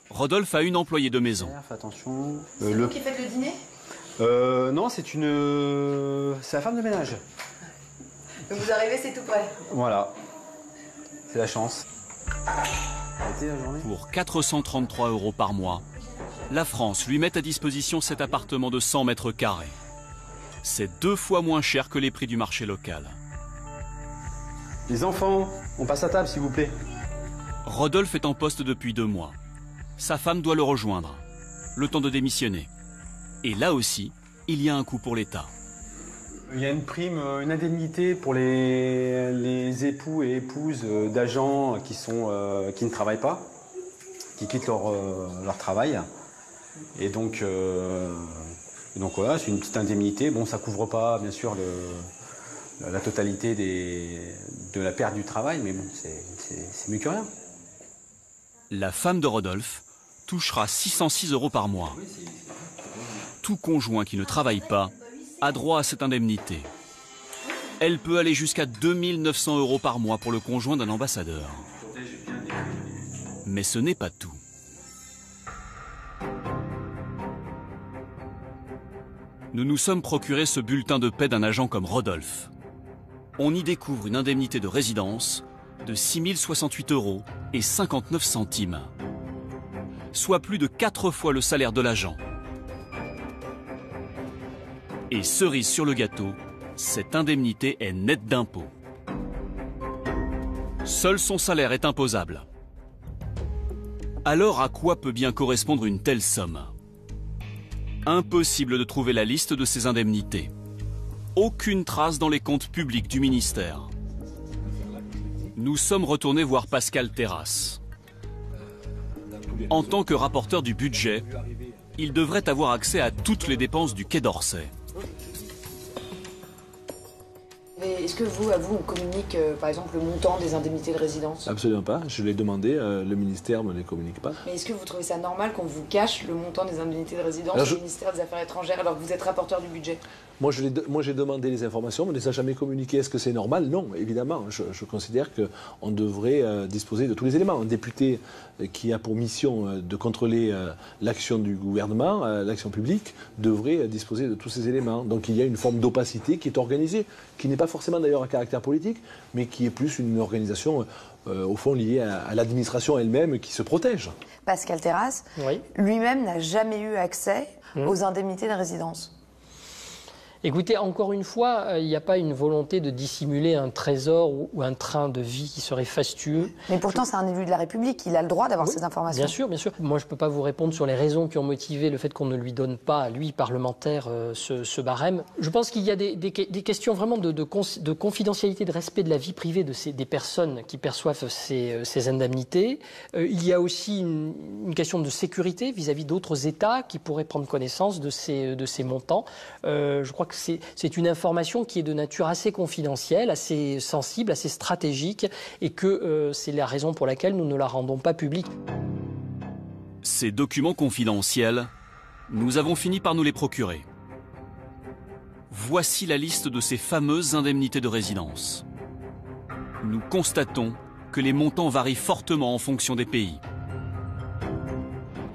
Rodolphe a une employée de maison. Attention. C'est vous qui faites le dîner? Non, c'est la femme de ménage. Vous arrivez, c'est tout près. Voilà. C'est la chance. Pour 433 € par mois, la France lui met à disposition cet appartement de 100 mètres carrés. C'est 2 fois moins cher que les prix du marché local. Les enfants, on passe à table s'il vous plaît. Rodolphe est en poste depuis 2 mois. Sa femme doit le rejoindre. Le temps de démissionner. Et là aussi, il y a un coût pour l'État. Il y a une prime, une indemnité pour les époux et épouses d'agents qui ne travaillent pas, qui quittent leur travail. Et donc voilà, c'est une petite indemnité. Bon, ça ne couvre pas, bien sûr, la totalité de la perte du travail, mais bon, c'est mieux que rien. La femme de Rodolphe touchera 606 € par mois. Tout conjoint qui ne travaille pas a droit à cette indemnité. Elle peut aller jusqu'à 2 900 € par mois pour le conjoint d'un ambassadeur. Mais ce n'est pas tout. Nous nous sommes procuré ce bulletin de paie d'un agent comme Rodolphe. On y découvre une indemnité de résidence de 6 068 € et 59 centimes, soit plus de 4 fois le salaire de l'agent. Et cerise sur le gâteau, cette indemnité est nette d'impôts. Seul son salaire est imposable. Alors à quoi peut bien correspondre une telle somme? Impossible de trouver la liste de ces indemnités. Aucune trace dans les comptes publics du ministère. Nous sommes retournés voir Pascal Terrasse. En tant que rapporteur du budget, il devrait avoir accès à toutes les dépenses du Quai d'Orsay. Est-ce que vous, on communique par exemple le montant des indemnités de résidence? Absolument pas, je l'ai demandé, le ministère ne me les communique pas. Mais est-ce que vous trouvez ça normal qu'on vous cache le montant des indemnités de résidence au ministère des Affaires étrangères alors que vous êtes rapporteur du budget? Moi, j'ai demandé les informations, mais on ne les a jamais communiquées. Est-ce que c'est normal? Non, évidemment. Je considère qu'on devrait disposer de tous les éléments. Un député qui a pour mission de contrôler l'action du gouvernement, l'action publique, devrait disposer de tous ces éléments. Donc il y a une forme d'opacité qui est organisée, qui n'est pas forcément d'ailleurs à caractère politique, mais qui est plus une organisation, au fond, liée à l'administration elle-même qui se protège. Pascal Terrasse, lui-même n'a jamais eu accès aux indemnités de résidence. Écoutez, encore une fois, il n'y a pas une volonté de dissimuler un trésor ou un train de vie qui serait fastueux. Mais pourtant, c'est un élu de la République, il a le droit d'avoir ces informations. Bien sûr, bien sûr. Moi, je ne peux pas vous répondre sur les raisons qui ont motivé le fait qu'on ne lui donne pas, à lui, parlementaire, ce barème. Je pense qu'il y a des questions vraiment de confidentialité, de respect de la vie privée des personnes qui perçoivent ces indemnités. Il y a aussi une question de sécurité vis-à-vis d'autres États qui pourraient prendre connaissance de ces montants. Je crois que c'est une information qui est de nature assez confidentielle, assez sensible, assez stratégique, et que c'est la raison pour laquelle nous ne la rendons pas publique. Ces documents confidentiels, nous avons fini par nous les procurer. Voici la liste de ces fameuses indemnités de résidence. Nous constatons que les montants varient fortement en fonction des pays.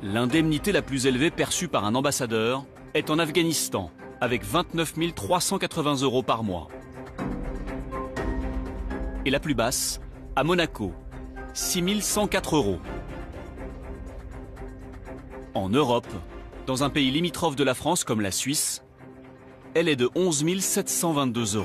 L'indemnité la plus élevée perçue par un ambassadeur est en Afghanistan, avec 29 380 € par mois. Et la plus basse, à Monaco, 6 104 €. En Europe, dans un pays limitrophe de la France comme la Suisse, elle est de 11 722 €.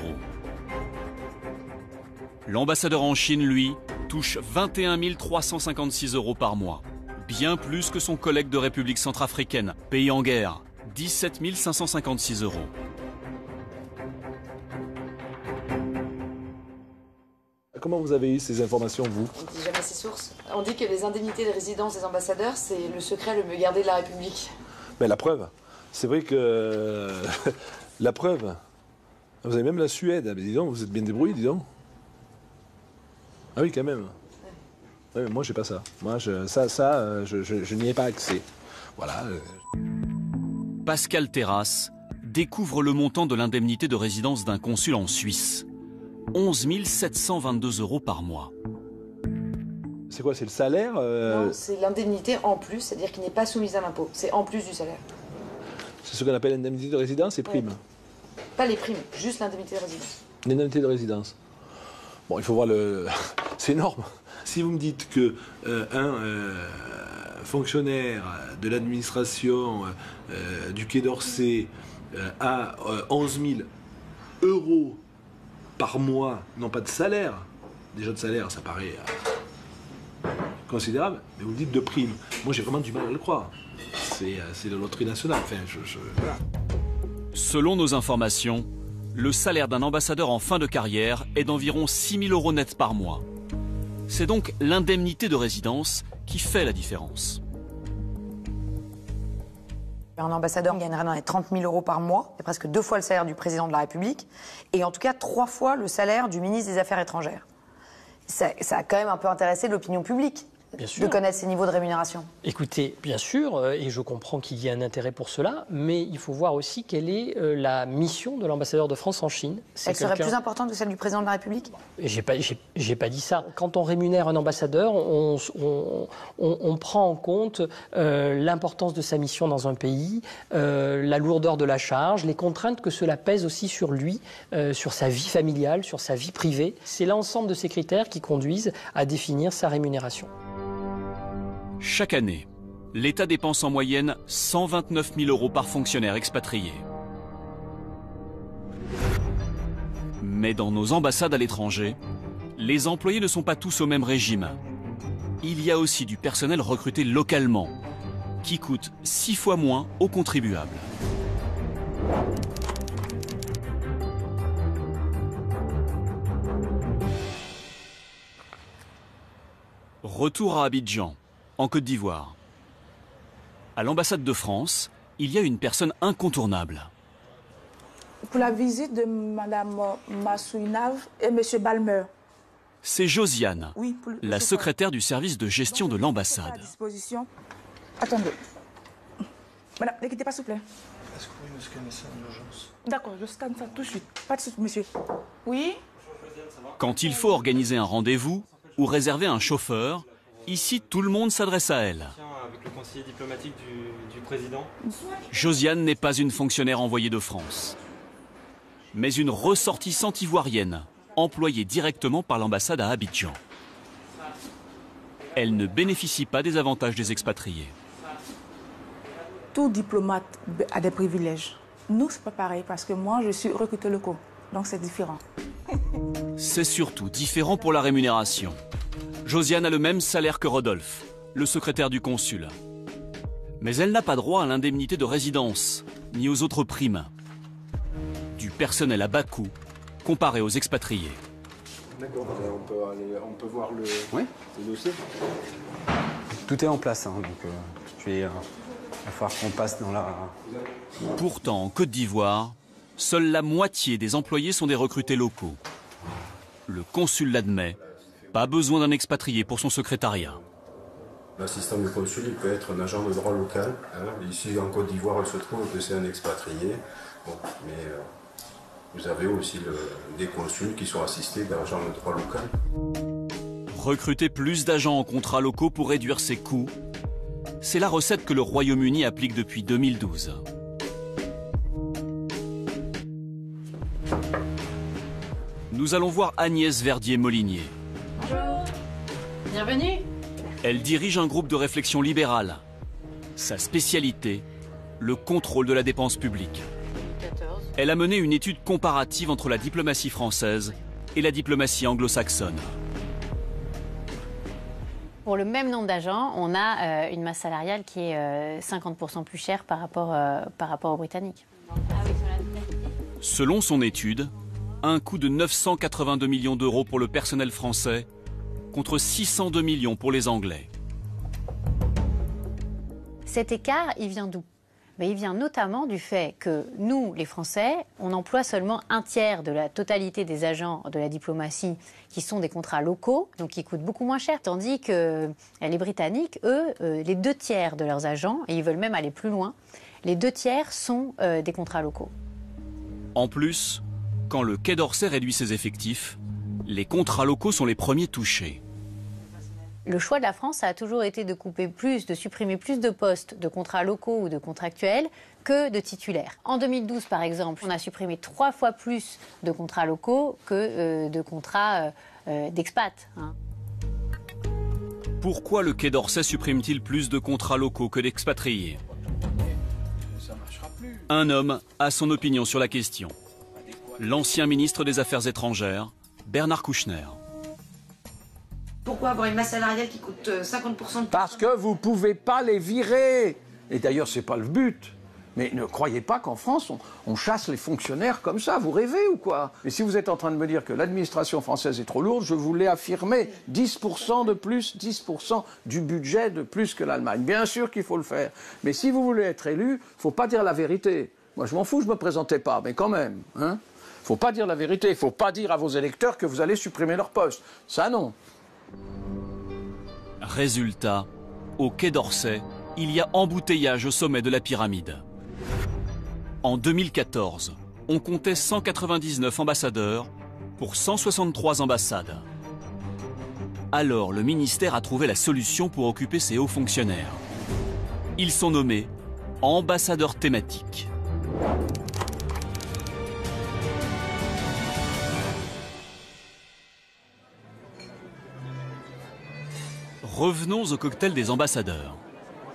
L'ambassadeur en Chine, lui, touche 21 356 € par mois, bien plus que son collègue de République centrafricaine, pays en guerre, 17 556 €. Comment vous avez eu ces informations, vous? On ne dit jamais ses sources. On dit que les indemnités de résidence des ambassadeurs, c'est le secret le mieux gardé de la République. Mais la preuve, c'est vrai que la preuve, vous avez même la Suède. Mais dis donc, vous êtes bien débrouillés, dis donc. Ah oui, quand même. Ouais, mais moi, j'ai pas ça. Moi, je n'y ai pas accès. Voilà. Pascal Terrasse découvre le montant de l'indemnité de résidence d'un consul en Suisse. 11 722 € par mois. C'est quoi? C'est le salaire Non, c'est l'indemnité en plus, c'est-à-dire qu'il n'est pas soumise à l'impôt. C'est en plus du salaire. C'est ce qu'on appelle l'indemnité de résidence et primes. Pas les primes, juste l'indemnité de résidence. L'indemnité de résidence. Bon, il faut voir le... C'est énorme. Si vous me dites que fonctionnaire de l'administration du Quai d'Orsay a 11 000 € par mois, non pas de salaire, déjà de salaire, ça paraît considérable, mais vous me dites de primes. Moi, j'ai vraiment du mal à le croire. C'est la loterie nationale. Enfin, voilà. Selon nos informations, le salaire d'un ambassadeur en fin de carrière est d'environ 6 000 € net par mois. C'est donc l'indemnité de résidence qui fait la différence. Un ambassadeur gagnerait dans les 30 000 € par mois, c'est presque 2 fois le salaire du président de la République, et en tout cas 3 fois le salaire du ministre des Affaires étrangères. Ça a quand même un peu intéressé l'opinion publique. Bien sûr. De connaître ces niveaux de rémunération. Écoutez, bien sûr, et je comprends qu'il y ait un intérêt pour cela, mais il faut voir aussi quelle est la mission de l'ambassadeur de France en Chine. Elle serait plus importante que celle du président de la République? J'ai pas dit ça. Quand on rémunère un ambassadeur, on prend en compte l'importance de sa mission dans un pays, la lourdeur de la charge, les contraintes que cela pèse aussi sur lui, sur sa vie familiale, sur sa vie privée. C'est l'ensemble de ces critères qui conduisent à définir sa rémunération. Chaque année, l'État dépense en moyenne 129 000 € par fonctionnaire expatrié. Mais dans nos ambassades à l'étranger, les employés ne sont pas tous au même régime. Il y a aussi du personnel recruté localement, qui coûte 6 fois moins aux contribuables. Retour à Abidjan, en Côte d'Ivoire. À l'ambassade de France, il y a une personne incontournable. Pour la visite de Mme Massouinav et M. Balmer. C'est Josiane, oui, la secrétaire du service de gestion de l'ambassade. Attendez. Madame, ne quittez pas, s'il vous plaît. Est-ce que vous pouvez me scanner ça en urgence? D'accord, je scanne ça tout de suite. Pas de suite, monsieur. Oui? Quand il faut organiser un rendez-vous ou réserver un chauffeur, ici tout le monde s'adresse à elle. Avec le conseiller diplomatique du président. Josiane n'est pas une fonctionnaire envoyée de France, mais une ressortissante ivoirienne, employée directement par l'ambassade à Abidjan. Elle ne bénéficie pas des avantages des expatriés. Tout diplomate a des privilèges. Nous, c'est pas pareil parce que moi, je suis recruteur local, donc c'est différent. C'est surtout différent pour la rémunération. Josiane a le même salaire que Rodolphe, le secrétaire du consul. Mais elle n'a pas droit à l'indemnité de résidence, ni aux autres primes. Du personnel à bas coût, comparé aux expatriés. D'accord, on peut voir le dossier. Tout est en place, hein, donc il va falloir qu'on passe dans la... Pourtant, en Côte d'Ivoire, seule la moitié des employés sont des recrutés locaux. Le consul l'admet, pas besoin d'un expatrié pour son secrétariat. L'assistant du consul, il peut être un agent de droit local. Hein. Ici, en Côte d'Ivoire, il se trouve que c'est un expatrié. Bon, mais vous avez aussi des consuls qui sont assistés d'agents de droit local. Recruter plus d'agents en contrats locaux pour réduire ses coûts, c'est la recette que le Royaume-Uni applique depuis 2012. Nous allons voir Agnès Verdier-Molinier. Bonjour. Bienvenue. Elle dirige un groupe de réflexion libérale. Sa spécialité, le contrôle de la dépense publique. Elle a mené une étude comparative entre la diplomatie française et la diplomatie anglo-saxonne. Pour le même nombre d'agents, on a une masse salariale qui est 50% plus chère par rapport aux Britanniques. Selon son étude, un coût de 982 millions d'euros pour le personnel français contre 602 millions pour les Anglais. Cet écart, il vient d'où? Il vient notamment du fait que nous, les Français, on emploie seulement un tiers de la totalité des agents de la diplomatie qui sont des contrats locaux, donc qui coûtent beaucoup moins cher, tandis que les Britanniques, eux, les 2 tiers de leurs agents, et ils veulent même aller plus loin, les 2 tiers sont des contrats locaux. En plus, quand le Quai d'Orsay réduit ses effectifs, les contrats locaux sont les premiers touchés. Le choix de la France, ça a toujours été de supprimer plus de postes de contrats locaux ou de contractuels que de titulaires. En 2012, par exemple, on a supprimé 3 fois plus de contrats locaux que de contrats d'expat. Pourquoi le Quai d'Orsay supprime-t-il plus de contrats locaux que d'expatriés? Un homme a son opinion sur la question. L'ancien ministre des Affaires étrangères, Bernard Kouchner. Pourquoi avoir une masse salariale qui coûte 50% de... Parce que vous ne pouvez pas les virer. Et d'ailleurs, ce n'est pas le but. Mais ne croyez pas qu'en France, on chasse les fonctionnaires comme ça. Vous rêvez ou quoi? Et si vous êtes en train de me dire que l'administration française est trop lourde, je vous l'ai affirmé. 10% de plus, 10% du budget de plus que l'Allemagne. Bien sûr qu'il faut le faire. Mais si vous voulez être élu, il ne faut pas dire la vérité. Moi, je m'en fous, je ne me présentais pas, mais quand même. Il ne faut pas dire la vérité. Il ne faut pas dire à vos électeurs que vous allez supprimer leur poste. Ça, non. Résultat, au Quai d'Orsay, il y a embouteillage au sommet de la pyramide. En 2014, on comptait 199 ambassadeurs pour 163 ambassades. Alors le ministère a trouvé la solution pour occuper ces hauts fonctionnaires. Ils sont nommés ambassadeurs thématiques. Revenons au cocktail des ambassadeurs,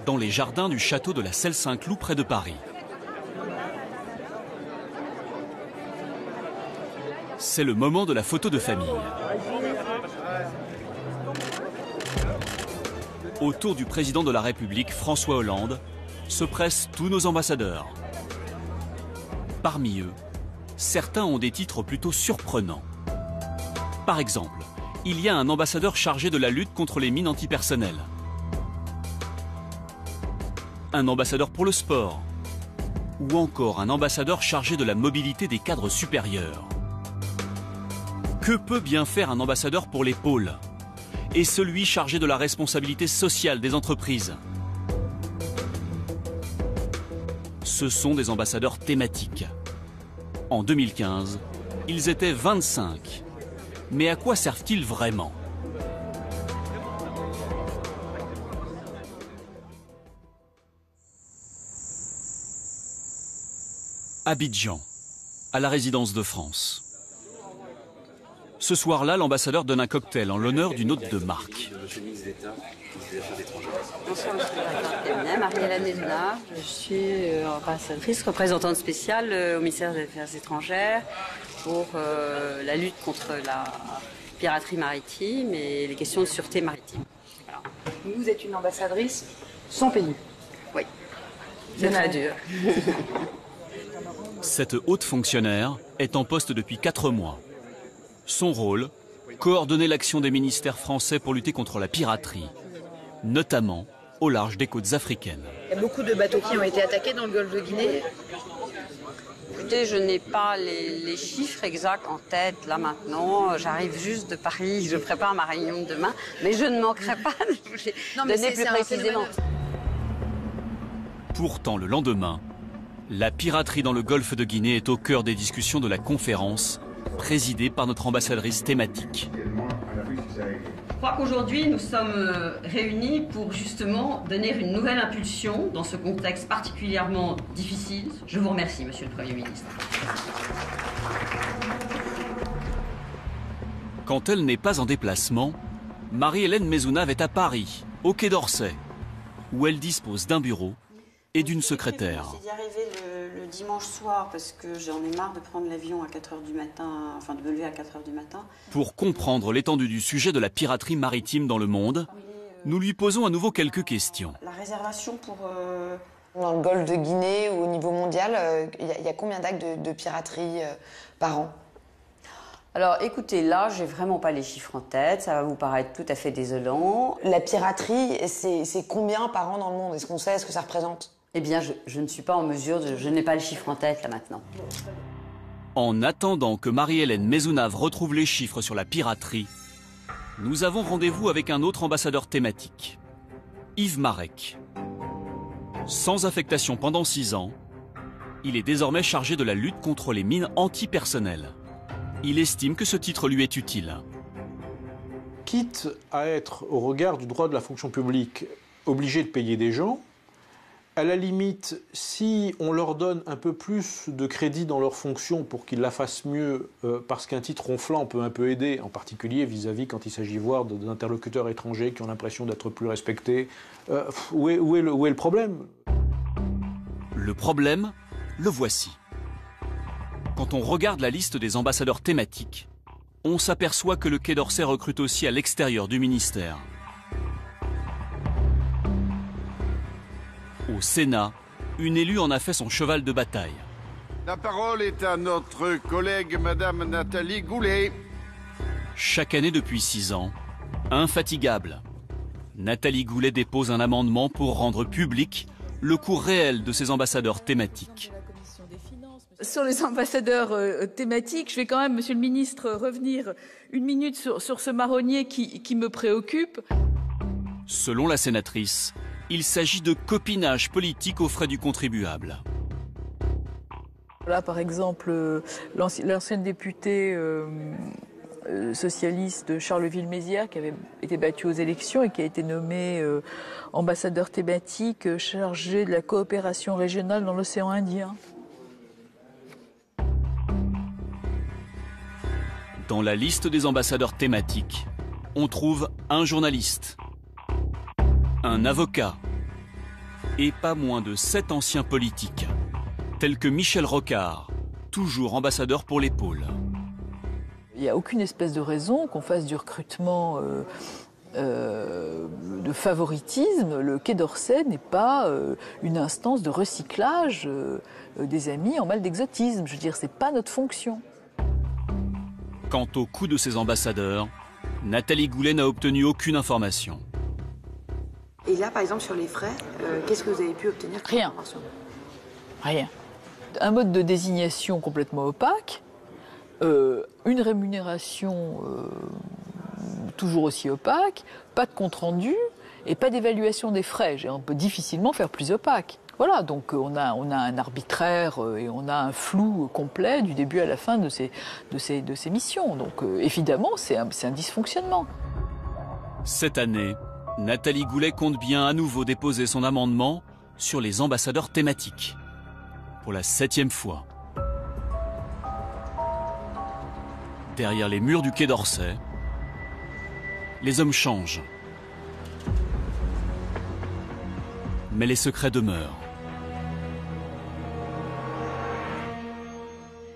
dans les jardins du château de la Selle-Saint-Cloud près de Paris. C'est le moment de la photo de famille. Autour du président de la République, François Hollande, se pressent tous nos ambassadeurs. Parmi eux, certains ont des titres plutôt surprenants. Par exemple, il y a un ambassadeur chargé de la lutte contre les mines antipersonnelles. Un ambassadeur pour le sport. Ou encore un ambassadeur chargé de la mobilité des cadres supérieurs. Que peut bien faire un ambassadeur pour les pôles? Et celui chargé de la responsabilité sociale des entreprises? Ce sont des ambassadeurs thématiques. En 2015, ils étaient 25. Mais à quoi servent-ils vraiment? Abidjan, à la résidence de France. Ce soir-là, l'ambassadeur donne un cocktail en l'honneur d'une hôte de marque. Bonsoir, monsieur Marie-Hélène Mesuna. Je suis ambassadrice, représentante spéciale au ministère des Affaires étrangères pour la lutte contre la piraterie maritime et les questions de sûreté maritime. Voilà. Vous êtes une ambassadrice sans pays. Oui, c'est très dur. Cette haute fonctionnaire est en poste depuis 4 mois. Son rôle, coordonner l'action des ministères français pour lutter contre la piraterie, notamment au large des côtes africaines. Il y a beaucoup de bateaux qui ont été attaqués dans le golfe de Guinée. Écoutez, je n'ai pas les chiffres exacts en tête là maintenant. J'arrive juste de Paris, je prépare ma réunion de demain, mais je ne manquerai pas de vous donner plus précisément. Pourtant, le lendemain, la piraterie dans le golfe de Guinée est au cœur des discussions de la conférence présidée par notre ambassadrice thématique. Je crois qu'aujourd'hui, nous sommes réunis pour justement donner une nouvelle impulsion dans ce contexte particulièrement difficile. Je vous remercie, Monsieur le Premier ministre. Quand elle n'est pas en déplacement, Marie-Hélène Mesuna est à Paris, au Quai d'Orsay, où elle dispose d'un bureau et d'une secrétaire. J'ai d'y arriver le dimanche soir parce que j'en ai marre de prendre l'avion à 4 h du matin, enfin de me lever à 4 h du matin. Pour comprendre l'étendue du sujet de la piraterie maritime dans le monde, nous lui posons à nouveau quelques questions. La réservation pour... Dans le golfe de Guinée ou au niveau mondial, il y a combien d'actes de piraterie par an? Alors écoutez, là, j'ai vraiment pas les chiffres en tête, ça va vous paraître tout à fait désolant. La piraterie, c'est combien par an dans le monde? Est-ce qu'on sait ce que ça représente? Eh bien, je ne suis pas en mesure, je n'ai pas le chiffre en tête là maintenant. En attendant que Marie-Hélène Mesuna retrouve les chiffres sur la piraterie, nous avons rendez-vous avec un autre ambassadeur thématique, Yves Marek. Sans affectation pendant 6 ans, il est désormais chargé de la lutte contre les mines antipersonnelles. Il estime que ce titre lui est utile. quitte à être, au regard du droit de la fonction publique, obligé de payer des gens, à la limite, si on leur donne un peu plus de crédit dans leur fonction pour qu'ils la fassent mieux, parce qu'un titre ronflant peut un peu aider, en particulier vis-à-vis quand il s'agit d'interlocuteurs étrangers qui ont l'impression d'être plus respectés, où est le problème? Le problème, le voici. Quand on regarde la liste des ambassadeurs thématiques, on s'aperçoit que le Quai d'Orsay recrute aussi à l'extérieur du ministère. Au Sénat, une élue en a fait son cheval de bataille. La parole est à notre collègue Madame Nathalie Goulet. Chaque année depuis 6 ans, infatigable, Nathalie Goulet dépose un amendement pour rendre public le coût réel de ces ambassadeurs thématiques. Sur les ambassadeurs thématiques, je vais quand même, Monsieur le Ministre, revenir une minute sur ce marronnier qui me préoccupe. Selon la sénatrice, il s'agit de copinage politique aux frais du contribuable. Là, par exemple, l'ancienne députée socialiste de Charleville-Mézières, qui avait été battue aux élections et qui a été nommée ambassadeur thématique chargé de la coopération régionale dans l'océan Indien. Dans la liste des ambassadeurs thématiques, on trouve un journaliste, un avocat et pas moins de 7 anciens politiques, tels que Michel Rocard, toujours ambassadeur pour les pôles. Il n'y a aucune espèce de raison qu'on fasse du recrutement de favoritisme. Le Quai d'Orsay n'est pas une instance de recyclage des amis en mal d'exotisme. Je veux dire, c'est pas notre fonction. Quant au coût de ces ambassadeurs, Nathalie Goulet n'a obtenu aucune information. Et là, par exemple, sur les frais, qu'est-ce que vous avez pu obtenir? Rien. Rien. Un mode de désignation complètement opaque, une rémunération toujours aussi opaque, pas de compte-rendu et pas d'évaluation des frais. On peut difficilement faire plus opaque. Voilà, donc on a un arbitraire et on a un flou complet du début à la fin de ces missions. Donc évidemment, c'est un dysfonctionnement. Cette année, Nathalie Goulet compte bien à nouveau déposer son amendement sur les ambassadeurs thématiques. Pour la 7e fois. Derrière les murs du Quai d'Orsay, les hommes changent. Mais les secrets demeurent.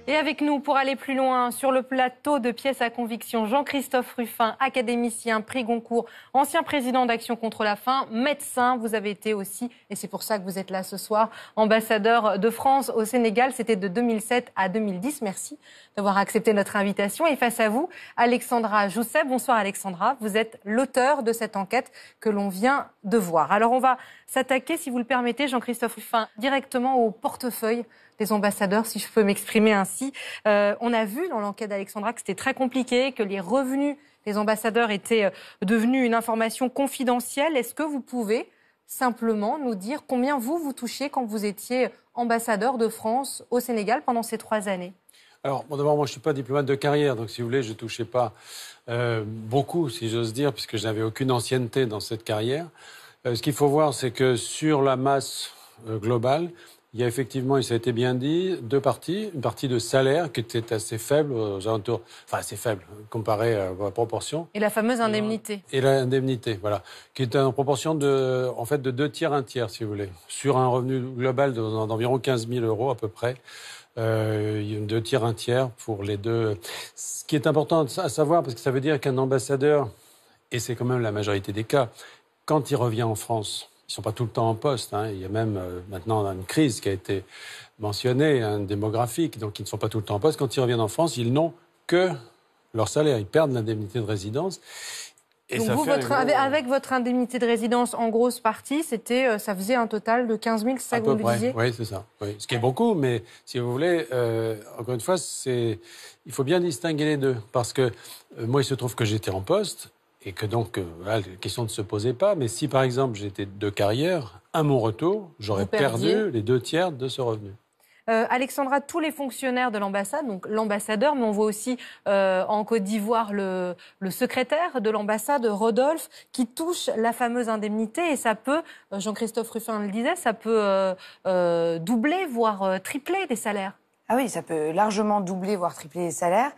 Et avec nous, pour aller plus loin, sur le plateau de Pièces à conviction, Jean-Christophe Rufin, académicien, prix Goncourt, ancien président d'Action contre la faim, médecin. Vous avez été aussi, et c'est pour ça que vous êtes là ce soir, ambassadeur de France au Sénégal. C'était de 2007 à 2010. Merci d'avoir accepté notre invitation. Et face à vous, Alexandra Jousset. Bonsoir Alexandra. Vous êtes l'auteur de cette enquête que l'on vient de voir. Alors on va s'attaquer, si vous le permettez, Jean-Christophe Rufin, directement au portefeuille des ambassadeurs, si je peux m'exprimer ainsi. On a vu dans l'enquête d'Alexandra que c'était très compliqué, que les revenus des ambassadeurs étaient devenus une information confidentielle. Est-ce que vous pouvez simplement nous dire combien vous touchiez quand vous étiez ambassadeur de France au Sénégal pendant ces 3 années? Alors, bon, d'abord, moi, je ne suis pas diplomate de carrière, donc si vous voulez, je ne touchais pas beaucoup, si j'ose dire, puisque je n'avais aucune ancienneté dans cette carrière. Ce qu'il faut voir, c'est que sur la masse globale, il y a effectivement, et ça a été bien dit, 2 parties. Une partie de salaire qui était assez faible, aux alentours, enfin assez faible comparée à la proportion. Et la fameuse indemnité. Et l'indemnité, voilà, qui est en proportion de 2 tiers, 1 tiers, si vous voulez, sur un revenu global d'environ 15 000 € à peu près. 2 tiers, 1 tiers pour les deux. Ce qui est important à savoir, parce que ça veut dire qu'un ambassadeur, et c'est quand même la majorité des cas, quand il revient en France, ils ne sont pas tout le temps en poste. Hein. Il y a même maintenant une crise qui a été mentionnée, démographique, donc ils ne sont pas tout le temps en poste. Quand ils reviennent en France, ils n'ont que leur salaire. Ils perdent l'indemnité de résidence. Et donc ça vous, fait avec votre indemniité de résidence en grosse partie, ça faisait un total de 15 000, c'est ça que vous me disiez? Oui, c'est ça. Oui. Ce qui est beaucoup, mais si vous voulez, encore une fois, il faut bien distinguer les deux. Parce que moi, il se trouve que j'étais en poste. Et que donc, la question ne se posait pas. Mais si, par exemple, j'étais de carrière, à mon retour, j'aurais perdu les 2 tiers de ce revenu. Alexandra, tous les fonctionnaires de l'ambassade, donc l'ambassadeur, mais on voit aussi en Côte d'Ivoire le secrétaire de l'ambassade, Rodolphe, qui touche la fameuse indemnité et ça peut, Jean-Christophe Rufin le disait, ça peut doubler, voire tripler des salaires. Ah oui, ça peut largement doubler, voire tripler les salaires.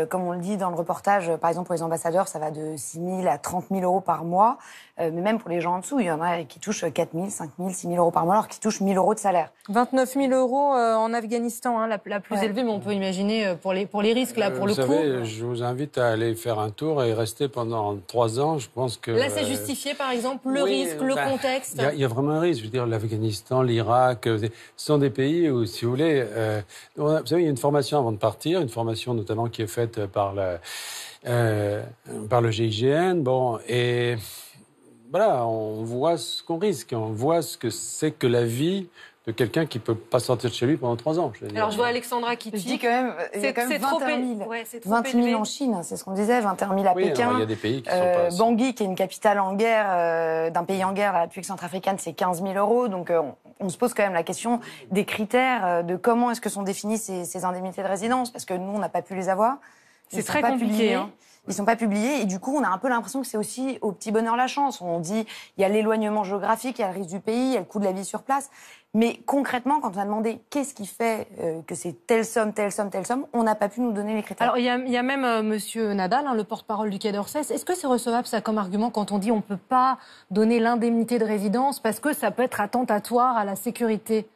Comme on le dit dans le reportage, par exemple pour les ambassadeurs, ça va de 6 000 à 30 000 euros par mois. Mais même pour les gens en dessous, il y en a qui touchent 4 000, 5 000, 6 000 euros par mois, alors qu'ils touchent 1 000 euros de salaire. 29 000 euros en Afghanistan, hein, la plus élevée, mais on peut imaginer pour les risques, là, pour le coup. Vous savez, je vous invite à aller faire un tour et rester pendant 3 ans. Je pense que... Là, c'est justifié, par exemple, le risque, le contexte. Il y a vraiment un risque. Je veux dire, l'Afghanistan, l'Irak, ce sont des pays où, si vous voulez... vous savez, il y a une formation avant de partir, une formation notamment qui est faite par le GIGN. Bon, et... Voilà, on voit ce qu'on risque, on voit ce que c'est que la vie de quelqu'un qui ne peut pas sortir de chez lui pendant 3 ans. Alors je vois Alexandra qui dit... Je dis quand même, il y a quand même 21 000. Ouais, 20 000 en Chine, c'est ce qu'on disait, 21 000 à Pékin. Il y a des pays qui sont pas... Bangui, qui est une capitale en guerre, d'un pays en guerre, la République centrafricaine, c'est 15 000 euros. Donc on se pose quand même la question des critères, de comment est-ce que sont définies ces indemnités de résidence, parce que nous, on n'a pas pu les avoir. C'est très compliqué, hein. Ils sont pas publiés et du coup, on a un peu l'impression que c'est aussi au petit bonheur la chance. On dit, il y a l'éloignement géographique, il y a le risque du pays, il y a le coût de la vie sur place. Mais concrètement, quand on a demandé qu'est-ce qui fait que c'est telle somme, on n'a pas pu nous donner les critères. Alors, il y a même Monsieur Nadal, hein, le porte-parole du Quai d'Orsay. Est-ce que c'est recevable, ça, comme argument, quand on dit on ne peut pas donner l'indemnité de résidence parce que ça peut être attentatoire à la sécurité,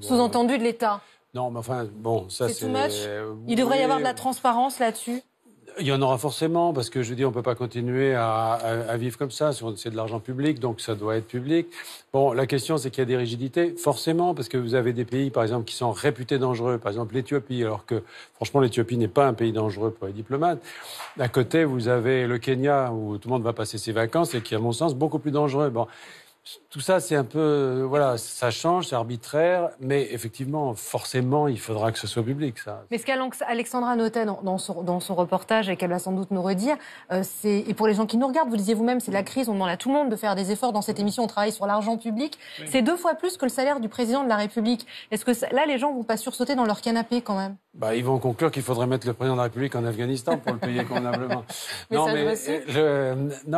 sous-entendu de l'État? Non, mais enfin, bon, ça c'est... too much. Il devrait y avoir de la transparence là-dessus. Il y en aura forcément, parce que je dis, on ne peut pas continuer à vivre comme ça. C'est de l'argent public, donc ça doit être public. Bon, la question, c'est qu'il y a des rigidités, forcément, parce que vous avez des pays, par exemple, qui sont réputés dangereux. Par exemple, l'Éthiopie, alors que, franchement, l'Éthiopie n'est pas un pays dangereux pour les diplomates. D'un côté, vous avez le Kenya, où tout le monde va passer ses vacances, et qui, à mon sens, beaucoup plus dangereux. Bon. Tout ça, c'est un peu... Voilà, ça change, c'est arbitraire, mais effectivement, forcément, il faudra que ce soit public, ça. Mais ce qu'Alexandra notait dans son reportage, et qu'elle va sans doute nous redire, et pour les gens qui nous regardent, vous disiez vous-même, c'est la crise, on demande à tout le monde de faire des efforts dans cette émission, on travaille sur l'argent public, c'est 2 fois plus que le salaire du président de la République. Est-ce que là, les gens ne vont pas sursauter dans leur canapé, quand même? Ils vont conclure qu'il faudrait mettre le président de la République en Afghanistan pour le payer convenablement. Non,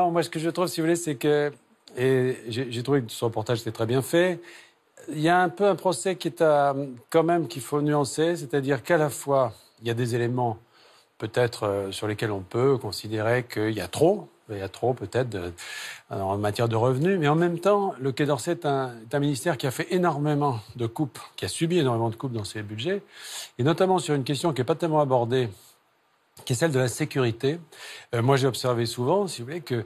moi, ce que je trouve, si vous voulez, c'est que... Et j'ai trouvé que ce reportage était très bien fait. Il y a un peu un procès qui est quand même qu'il faut nuancer, c'est-à-dire qu'à la fois, il y a des éléments peut-être sur lesquels on peut considérer qu'il y a trop peut-être en matière de revenus, mais en même temps, le Quai d'Orsay est un ministère qui a fait énormément de coupes, qui a subi énormément de coupes dans ses budgets, et notamment sur une question qui n'est pas tellement abordée, qui est celle de la sécurité. Moi, j'ai observé souvent, si vous voulez, que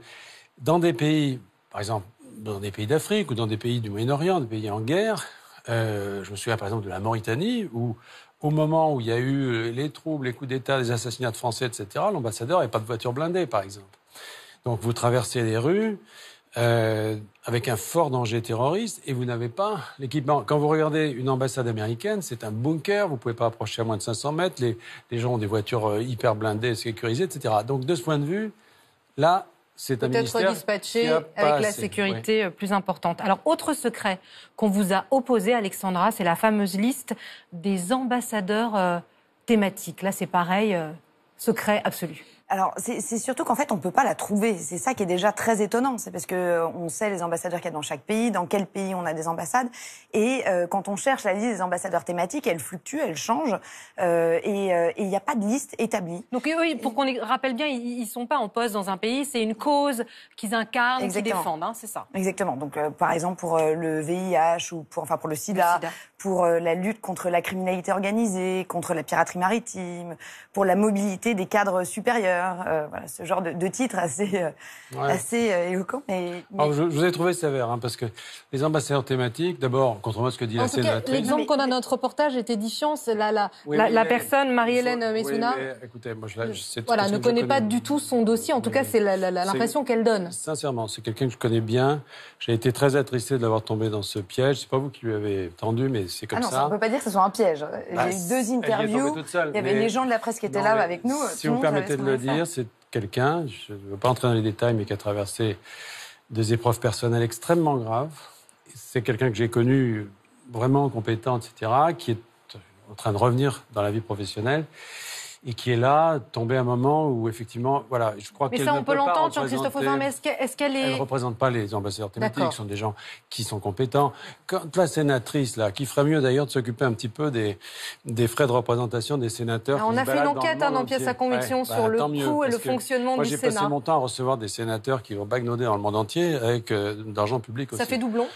dans des pays... Par exemple, dans des pays d'Afrique ou dans des pays du Moyen-Orient, des pays en guerre, je me souviens par exemple de la Mauritanie, où au moment où il y a eu les troubles, les coups d'État, les assassinats de Français, etc., l'ambassadeur n'avait pas de voiture blindée, par exemple. Donc vous traversez les rues avec un fort danger terroriste et vous n'avez pas l'équipement. Quand vous regardez une ambassade américaine, c'est un bunker, vous ne pouvez pas approcher à moins de 500 mètres, les gens ont des voitures hyper blindées, sécurisées, etc. Donc de ce point de vue, là... C'est un peut-être dispatché avec la sécurité plus importante. Alors, autre secret qu'on vous a opposé, Alexandra, c'est la fameuse liste des ambassadeurs thématiques. Là, c'est pareil, secret absolu. Alors, c'est surtout qu'en fait, on ne peut pas la trouver. C'est ça qui est déjà très étonnant. C'est parce qu'on sait les ambassadeurs qu'il y a dans chaque pays, dans quel pays on a des ambassades. Et quand on cherche la liste des ambassadeurs thématiques, elle fluctue, elle change. Et il n'y a pas de liste établie. Donc oui, pour qu'on rappelle bien, ils ne sont pas en poste dans un pays. C'est une cause qu'ils incarnent, qu'ils défendent. Hein, c'est ça. Exactement. Donc, par exemple, pour le VIH ou pour le SIDA, pour la lutte contre la criminalité organisée, contre la piraterie maritime, pour la mobilité des cadres supérieurs. Voilà, ce genre de titre assez éloquent. Alors, je vous ai trouvé sévère, hein, parce que les ambassadeurs thématiques, d'abord, contrairement à ce que dit la sénatrice... L'exemple qu'on a dans notre reportage est édifiant. C'est la personne, Marie-Hélène Messouna, écoutez, moi, ne connaît pas du tout son dossier. En tout cas, c'est l'impression qu'elle donne. Sincèrement, c'est quelqu'un que je connais bien. J'ai été très attristé de l'avoir tombé dans ce piège. C'est pas vous qui lui avez tendu, mais c'est comme ça. On ne peut pas dire que ce soit un piège. J'ai eu 2 interviews. Il y avait les gens de la presse qui étaient là avec nous. Si vous me permettez de le dire, c'est quelqu'un, je ne veux pas entrer dans les détails, mais qui a traversé des épreuves personnelles extrêmement graves. C'est quelqu'un que j'ai connu vraiment compétent, etc., qui est en train de revenir dans la vie professionnelle et qui est là, tombée à un moment où, effectivement, voilà, je crois qu'elle ne peut pas on peut l'entendre, Jean-Christophe Rufin, mais est-ce qu'elle est... Elle ne représente pas les ambassadeurs thématiques, ce sont des gens qui sont compétents. Quand la sénatrice, là, qui ferait mieux d'ailleurs de s'occuper un petit peu des frais de représentation des sénateurs... Alors, on a fait une enquête dans Pièce à conviction sur le coût et le fonctionnement du Sénat. Moi, j'ai passé mon temps à recevoir des sénateurs qui vont bagnoder dans le monde entier avec d'argent public aussi. Ça fait doublon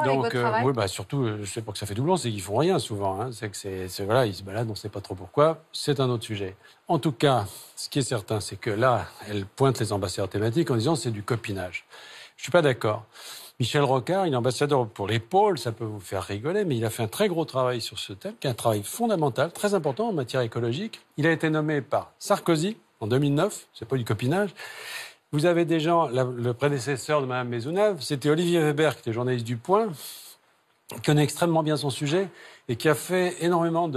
avec votre travail. Oui, surtout, je sais pas que ça fait doublon, c'est qu'ils font rien souvent. Hein. C'est que voilà, ils se baladent, on ne sait pas trop pourquoi. C'est un autre sujet. En tout cas, ce qui est certain, c'est que là, elle pointe les ambassadeurs thématiques en disant c'est du copinage. Je suis pas d'accord. Michel Rocard, il est ambassadeur pour les pôles, ça peut vous faire rigoler, mais il a fait un très gros travail sur ce thème, qui est un travail fondamental, très important en matière écologique. Il a été nommé par Sarkozy en 2009, c'est pas du copinage. Vous avez des gens, le prédécesseur de Mme Maisonneuve, c'était Olivier Weber, qui était journaliste du Point, qui connaît extrêmement bien son sujet et qui a fait énormément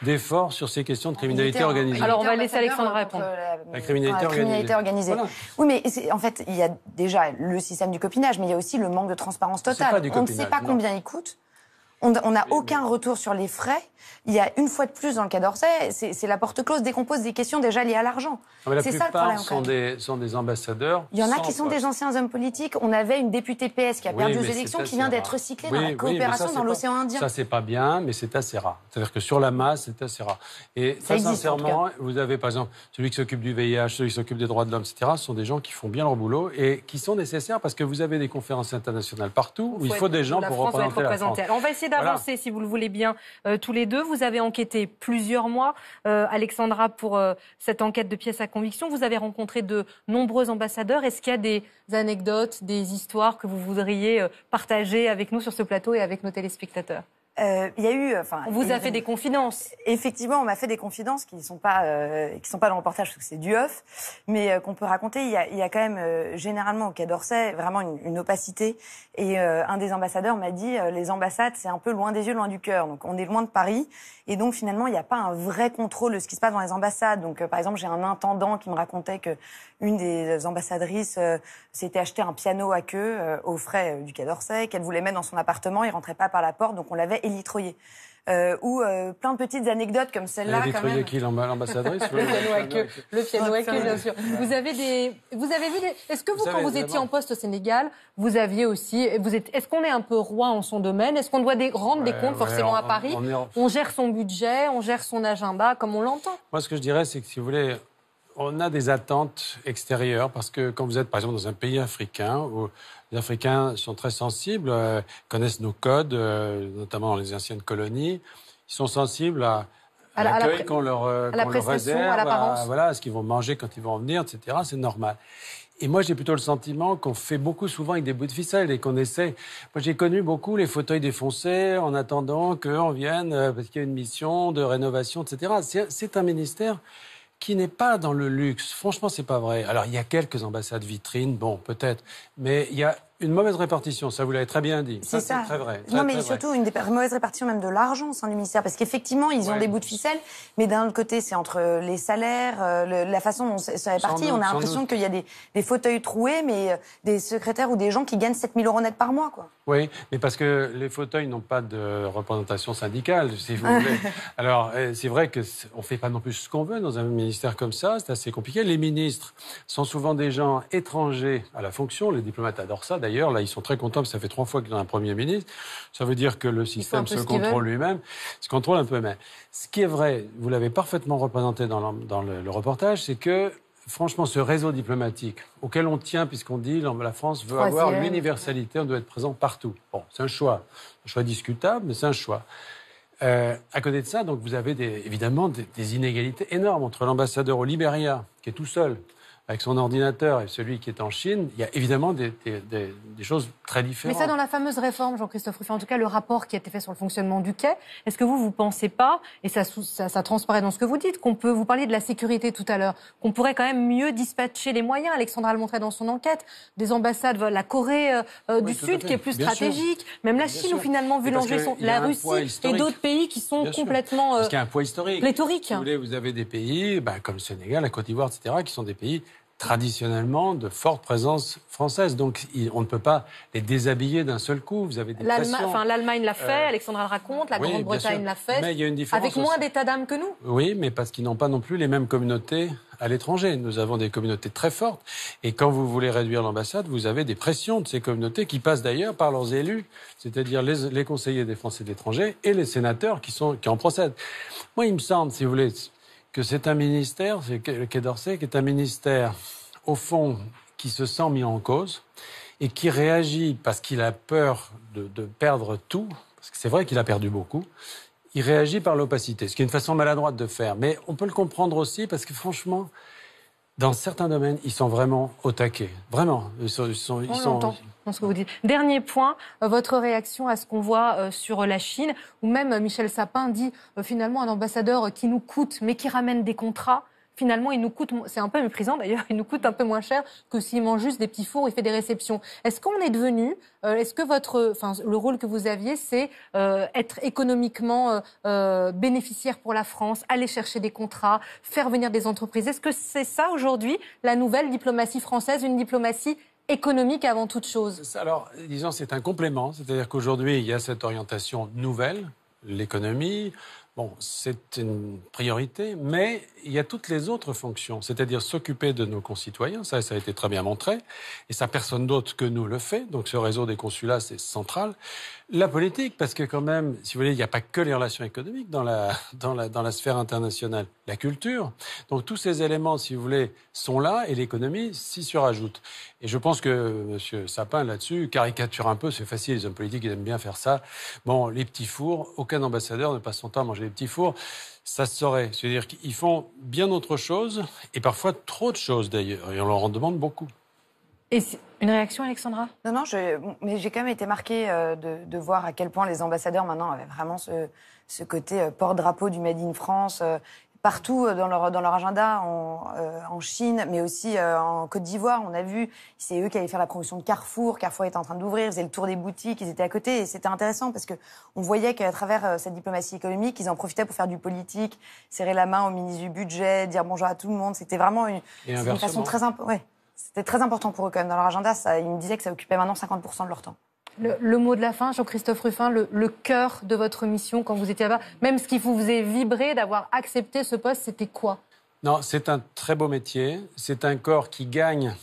d'efforts sur ces questions de criminalité organisée. Alors, on va laisser Alexandra répondre. La criminalité organisée. Voilà. Oui, mais en fait, il y a déjà le système du copinage, mais il y a aussi le manque de transparence totale. On ne sait pas combien il coûte. On n'a aucun retour sur les frais. Il y a une fois de plus dans le cas d'Orsay, c'est la porte close dès qu'on pose des questions déjà liées à l'argent. C'est ça le problème. Sont des ambassadeurs. Il y en a qui sont des anciens hommes politiques. On avait une députée PS qui a perdu aux élections qui vient d'être recyclée dans la coopération dans l'océan Indien. Ça, c'est pas bien, mais c'est assez rare. C'est-à-dire que sur la masse, c'est assez rare. Et ça, sincèrement, vous avez par exemple celui qui s'occupe du VIH, celui qui s'occupe des droits de l'homme, etc. Ce sont des gens qui font bien leur boulot et qui sont nécessaires parce que vous avez des conférences internationales partout où il faut des gens pour représenter la France. Alors, on va essayer d'avancer, si vous le voulez bien, tous les deux. Vous avez enquêté plusieurs mois, Alexandra, pour cette enquête de Pièce à conviction. Vous avez rencontré de nombreux ambassadeurs. Est-ce qu'il y a des anecdotes, des histoires que vous voudriez partager avec nous sur ce plateau et avec nos téléspectateurs ? Il y a eu, on vous a fait des confidences. Effectivement, on m'a fait des confidences qui ne sont pas dans le reportage parce que c'est du off, mais qu'on peut raconter. Il y a quand même généralement au Quai d'Orsay vraiment une opacité. Et un des ambassadeurs m'a dit les ambassades c'est un peu loin des yeux, loin du cœur. Donc on est loin de Paris et donc finalement il n'y a pas un vrai contrôle de ce qui se passe dans les ambassades. Donc par exemple j'ai un intendant qui me racontait que une des ambassadrices s'était acheté un piano à queue aux frais du Quai d'Orsay, qu'elle voulait mettre dans son appartement, il rentrait pas par la porte, donc on l'avait élitroyé. Ou plein de petites anecdotes comme celle-là. Elle a élitroyé qui, l'ambassadrice? Le piano à queue, bien sûr. Vous avez vu Est-ce que vous, quand vous étiez en poste au Sénégal, vous aviez aussi... Est-ce qu'on est un peu roi en son domaine? Est-ce qu'on doit rendre des comptes forcément à Paris? On gère son budget, on gère son agenda, comme on l'entend. Moi, ce que je dirais, c'est que si vous voulez... On a des attentes extérieures parce que quand vous êtes, par exemple, dans un pays africain où les Africains sont très sensibles, connaissent nos codes, notamment dans les anciennes colonies, ils sont sensibles à l'accueil qu'on leur réserve, à ce qu'ils vont manger quand ils vont venir, etc. C'est normal. Et moi, j'ai plutôt le sentiment qu'on fait beaucoup souvent avec des bouts de ficelle et qu'on essaie... Moi, j'ai connu beaucoup les fauteuils défoncés en attendant qu'on vienne parce qu'il y a une mission de rénovation, etc. C'est un ministère qui n'est pas dans le luxe. Franchement, c'est pas vrai. Alors, il y a quelques ambassades vitrines, bon, peut-être, mais il y a une mauvaise répartition, ça vous l'avez très bien dit. C'est ça. C'est très vrai. Non, mais surtout une mauvaise répartition même de l'argent au sein du ministère, parce qu'effectivement, ils ont des bouts de ficelle, mais d'un autre côté, c'est entre les salaires, la façon dont c'est réparti, on a l'impression qu'il y a des fauteuils troués, mais des secrétaires ou des gens qui gagnent 7 000 € net par mois, quoi. Oui, mais parce que les fauteuils n'ont pas de représentation syndicale, si vous voulez. Alors, c'est vrai qu'on ne fait pas non plus ce qu'on veut dans un ministère comme ça, c'est assez compliqué. Les ministres sont souvent des gens étrangers à la fonction, les diplomates adorent ça d'ailleurs, là ils sont très contents parce que ça fait 3 fois qu'ils ont un Premier ministre, ça veut dire que le système se contrôle lui-même, se contrôle un peu même. Ce qui est vrai, vous l'avez parfaitement représenté dans le reportage, c'est que franchement, ce réseau diplomatique auquel on tient, puisqu'on dit la France veut avoir l'universalité, on doit être présent partout. Bon, c'est un choix discutable, mais c'est un choix. À côté de ça, donc, vous avez évidemment des inégalités énormes entre l'ambassadeur au Libéria, qui est tout seul, avec son ordinateur, et celui qui est en Chine. Il y a évidemment des choses très différentes. Mais ça, dans la fameuse réforme, Jean-Christophe Rufin, en tout cas, le rapport qui a été fait sur le fonctionnement du quai, est-ce que vous pensez pas, et ça transparaît dans ce que vous dites, vous parliez de la sécurité tout à l'heure, qu'on pourrait quand même mieux dispatcher les moyens? Alexandra le montrait dans son enquête, des ambassades, la Corée du Sud qui est plus stratégique, même la Chine où finalement, vu l'enjeu, la Russie et d'autres pays qui sont complètement parce qu'il y a un poids historique. Pléthorique. Vous avez des pays comme le Sénégal, la Côte d'Ivoire, etc., qui sont des pays traditionnellement de forte présence française. Donc on ne peut pas les déshabiller d'un seul coup. Vous avez des pressions. L'Allemagne l'a fait, Alexandra le raconte, la Grande-Bretagne l'a fait, mais il y a une différence avec moins d'états d'âme que nous. Oui, mais parce qu'ils n'ont pas non plus les mêmes communautés à l'étranger. Nous avons des communautés très fortes. Et quand vous voulez réduire l'ambassade, vous avez des pressions de ces communautés qui passent d'ailleurs par leurs élus, c'est-à-dire les conseillers des Français de l'étranger et les sénateurs qui en procèdent. Moi, il me semble, si vous voulez, que c'est un ministère, le Quai d'Orsay, qui est un ministère, au fond, qui se sent mis en cause et qui réagit parce qu'il a peur de perdre tout, parce que c'est vrai qu'il a perdu beaucoup. Il réagit par l'opacité, ce qui est une façon maladroite de faire. Mais on peut le comprendre aussi parce que franchement, dans certains domaines, ils sont vraiment au taquet. Vraiment. Ils sont dans ce que vous dites. Dernier point, votre réaction à ce qu'on voit sur la Chine, où même Michel Sapin dit finalement un ambassadeur qui nous coûte, mais qui ramène des contrats. Finalement, il nous coûte, c'est un peu méprisant d'ailleurs, il nous coûte un peu moins cher que s'il mange juste des petits fours et fait des réceptions. Est-ce qu'on est devenu, est-ce que le rôle que vous aviez, c'est être économiquement bénéficiaire pour la France, aller chercher des contrats, faire venir des entreprises? Est-ce que c'est ça aujourd'hui, la nouvelle diplomatie française, une diplomatie économique avant toute chose? Alors, disons, c'est un complément, c'est-à-dire qu'aujourd'hui, il y a cette orientation nouvelle, l'économie. Bon, c'est une priorité, mais il y a toutes les autres fonctions, c'est-à-dire s'occuper de nos concitoyens, ça a été très bien montré, et ça, personne d'autre que nous le fait, donc ce réseau des consulats, c'est central. La politique, parce que quand même, si vous voulez, il n'y a pas que les relations économiques dans la sphère internationale, la culture, donc tous ces éléments, si vous voulez, sont là, et l'économie s'y surajoute. Et je pense que M. Sapin, là-dessus, caricature un peu, c'est facile, les hommes politiques, ils aiment bien faire ça. Bon, les petits fours, aucun ambassadeur ne passe son temps à manger les petits fours, ça se saurait. C'est-à-dire qu'ils font bien autre chose, et parfois trop de choses d'ailleurs, et on leur en demande beaucoup. Et une réaction, Alexandra? Non, mais j'ai quand même été marquée de voir à quel point les ambassadeurs maintenant avaient vraiment ce côté porte-drapeau du Made in France, partout dans leur agenda, en Chine, mais aussi en Côte d'Ivoire. On a vu, c'est eux qui allaient faire la promotion de Carrefour. Carrefour était en train d'ouvrir, ils faisaient le tour des boutiques, ils étaient à côté. Et c'était intéressant parce qu'on voyait qu'à travers cette diplomatie économique, ils en profitaient pour faire du politique, serrer la main au ministre du budget, dire bonjour à tout le monde. C'était vraiment une façon très importante. C'était très important pour eux quand même dans leur agenda. Ils me disaient que ça occupait maintenant 50% de leur temps. Le mot de la fin, Jean-Christophe Rufin, le cœur de votre mission quand vous étiez là-bas, même ce qui vous faisait vibrer d'avoir accepté ce poste, c'était quoi? Non, c'est un très beau métier. C'est un corps qui gagne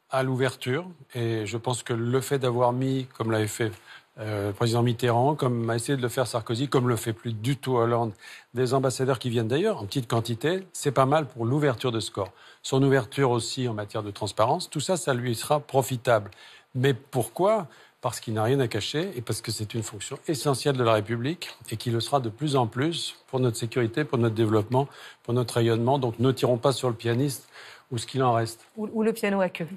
à l'ouverture. Et je pense que le fait d'avoir mis, comme l'avait fait le président Mitterrand, comme a essayé de le faire Sarkozy, comme le fait plus du tout Hollande, des ambassadeurs qui viennent d'ailleurs en petite quantité, c'est pas mal pour l'ouverture de ce corps. Son ouverture aussi en matière de transparence, tout ça, ça lui sera profitable. Mais pourquoi ? Parce qu'il n'a rien à cacher et parce que c'est une fonction essentielle de la République et qui le sera de plus en plus pour notre sécurité, pour notre développement, pour notre rayonnement. Donc ne tirons pas sur le pianiste ou ce qu'il en reste. Ou le piano à queue.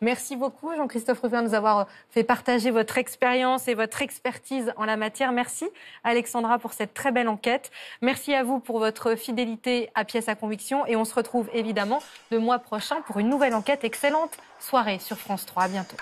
Merci beaucoup Jean-Christophe Rufin de nous avoir fait partager votre expérience et votre expertise en la matière. Merci Alexandra pour cette très belle enquête. Merci à vous pour votre fidélité à Pièces à conviction et on se retrouve évidemment le mois prochain pour une nouvelle enquête. Excellente soirée sur France 3. À bientôt.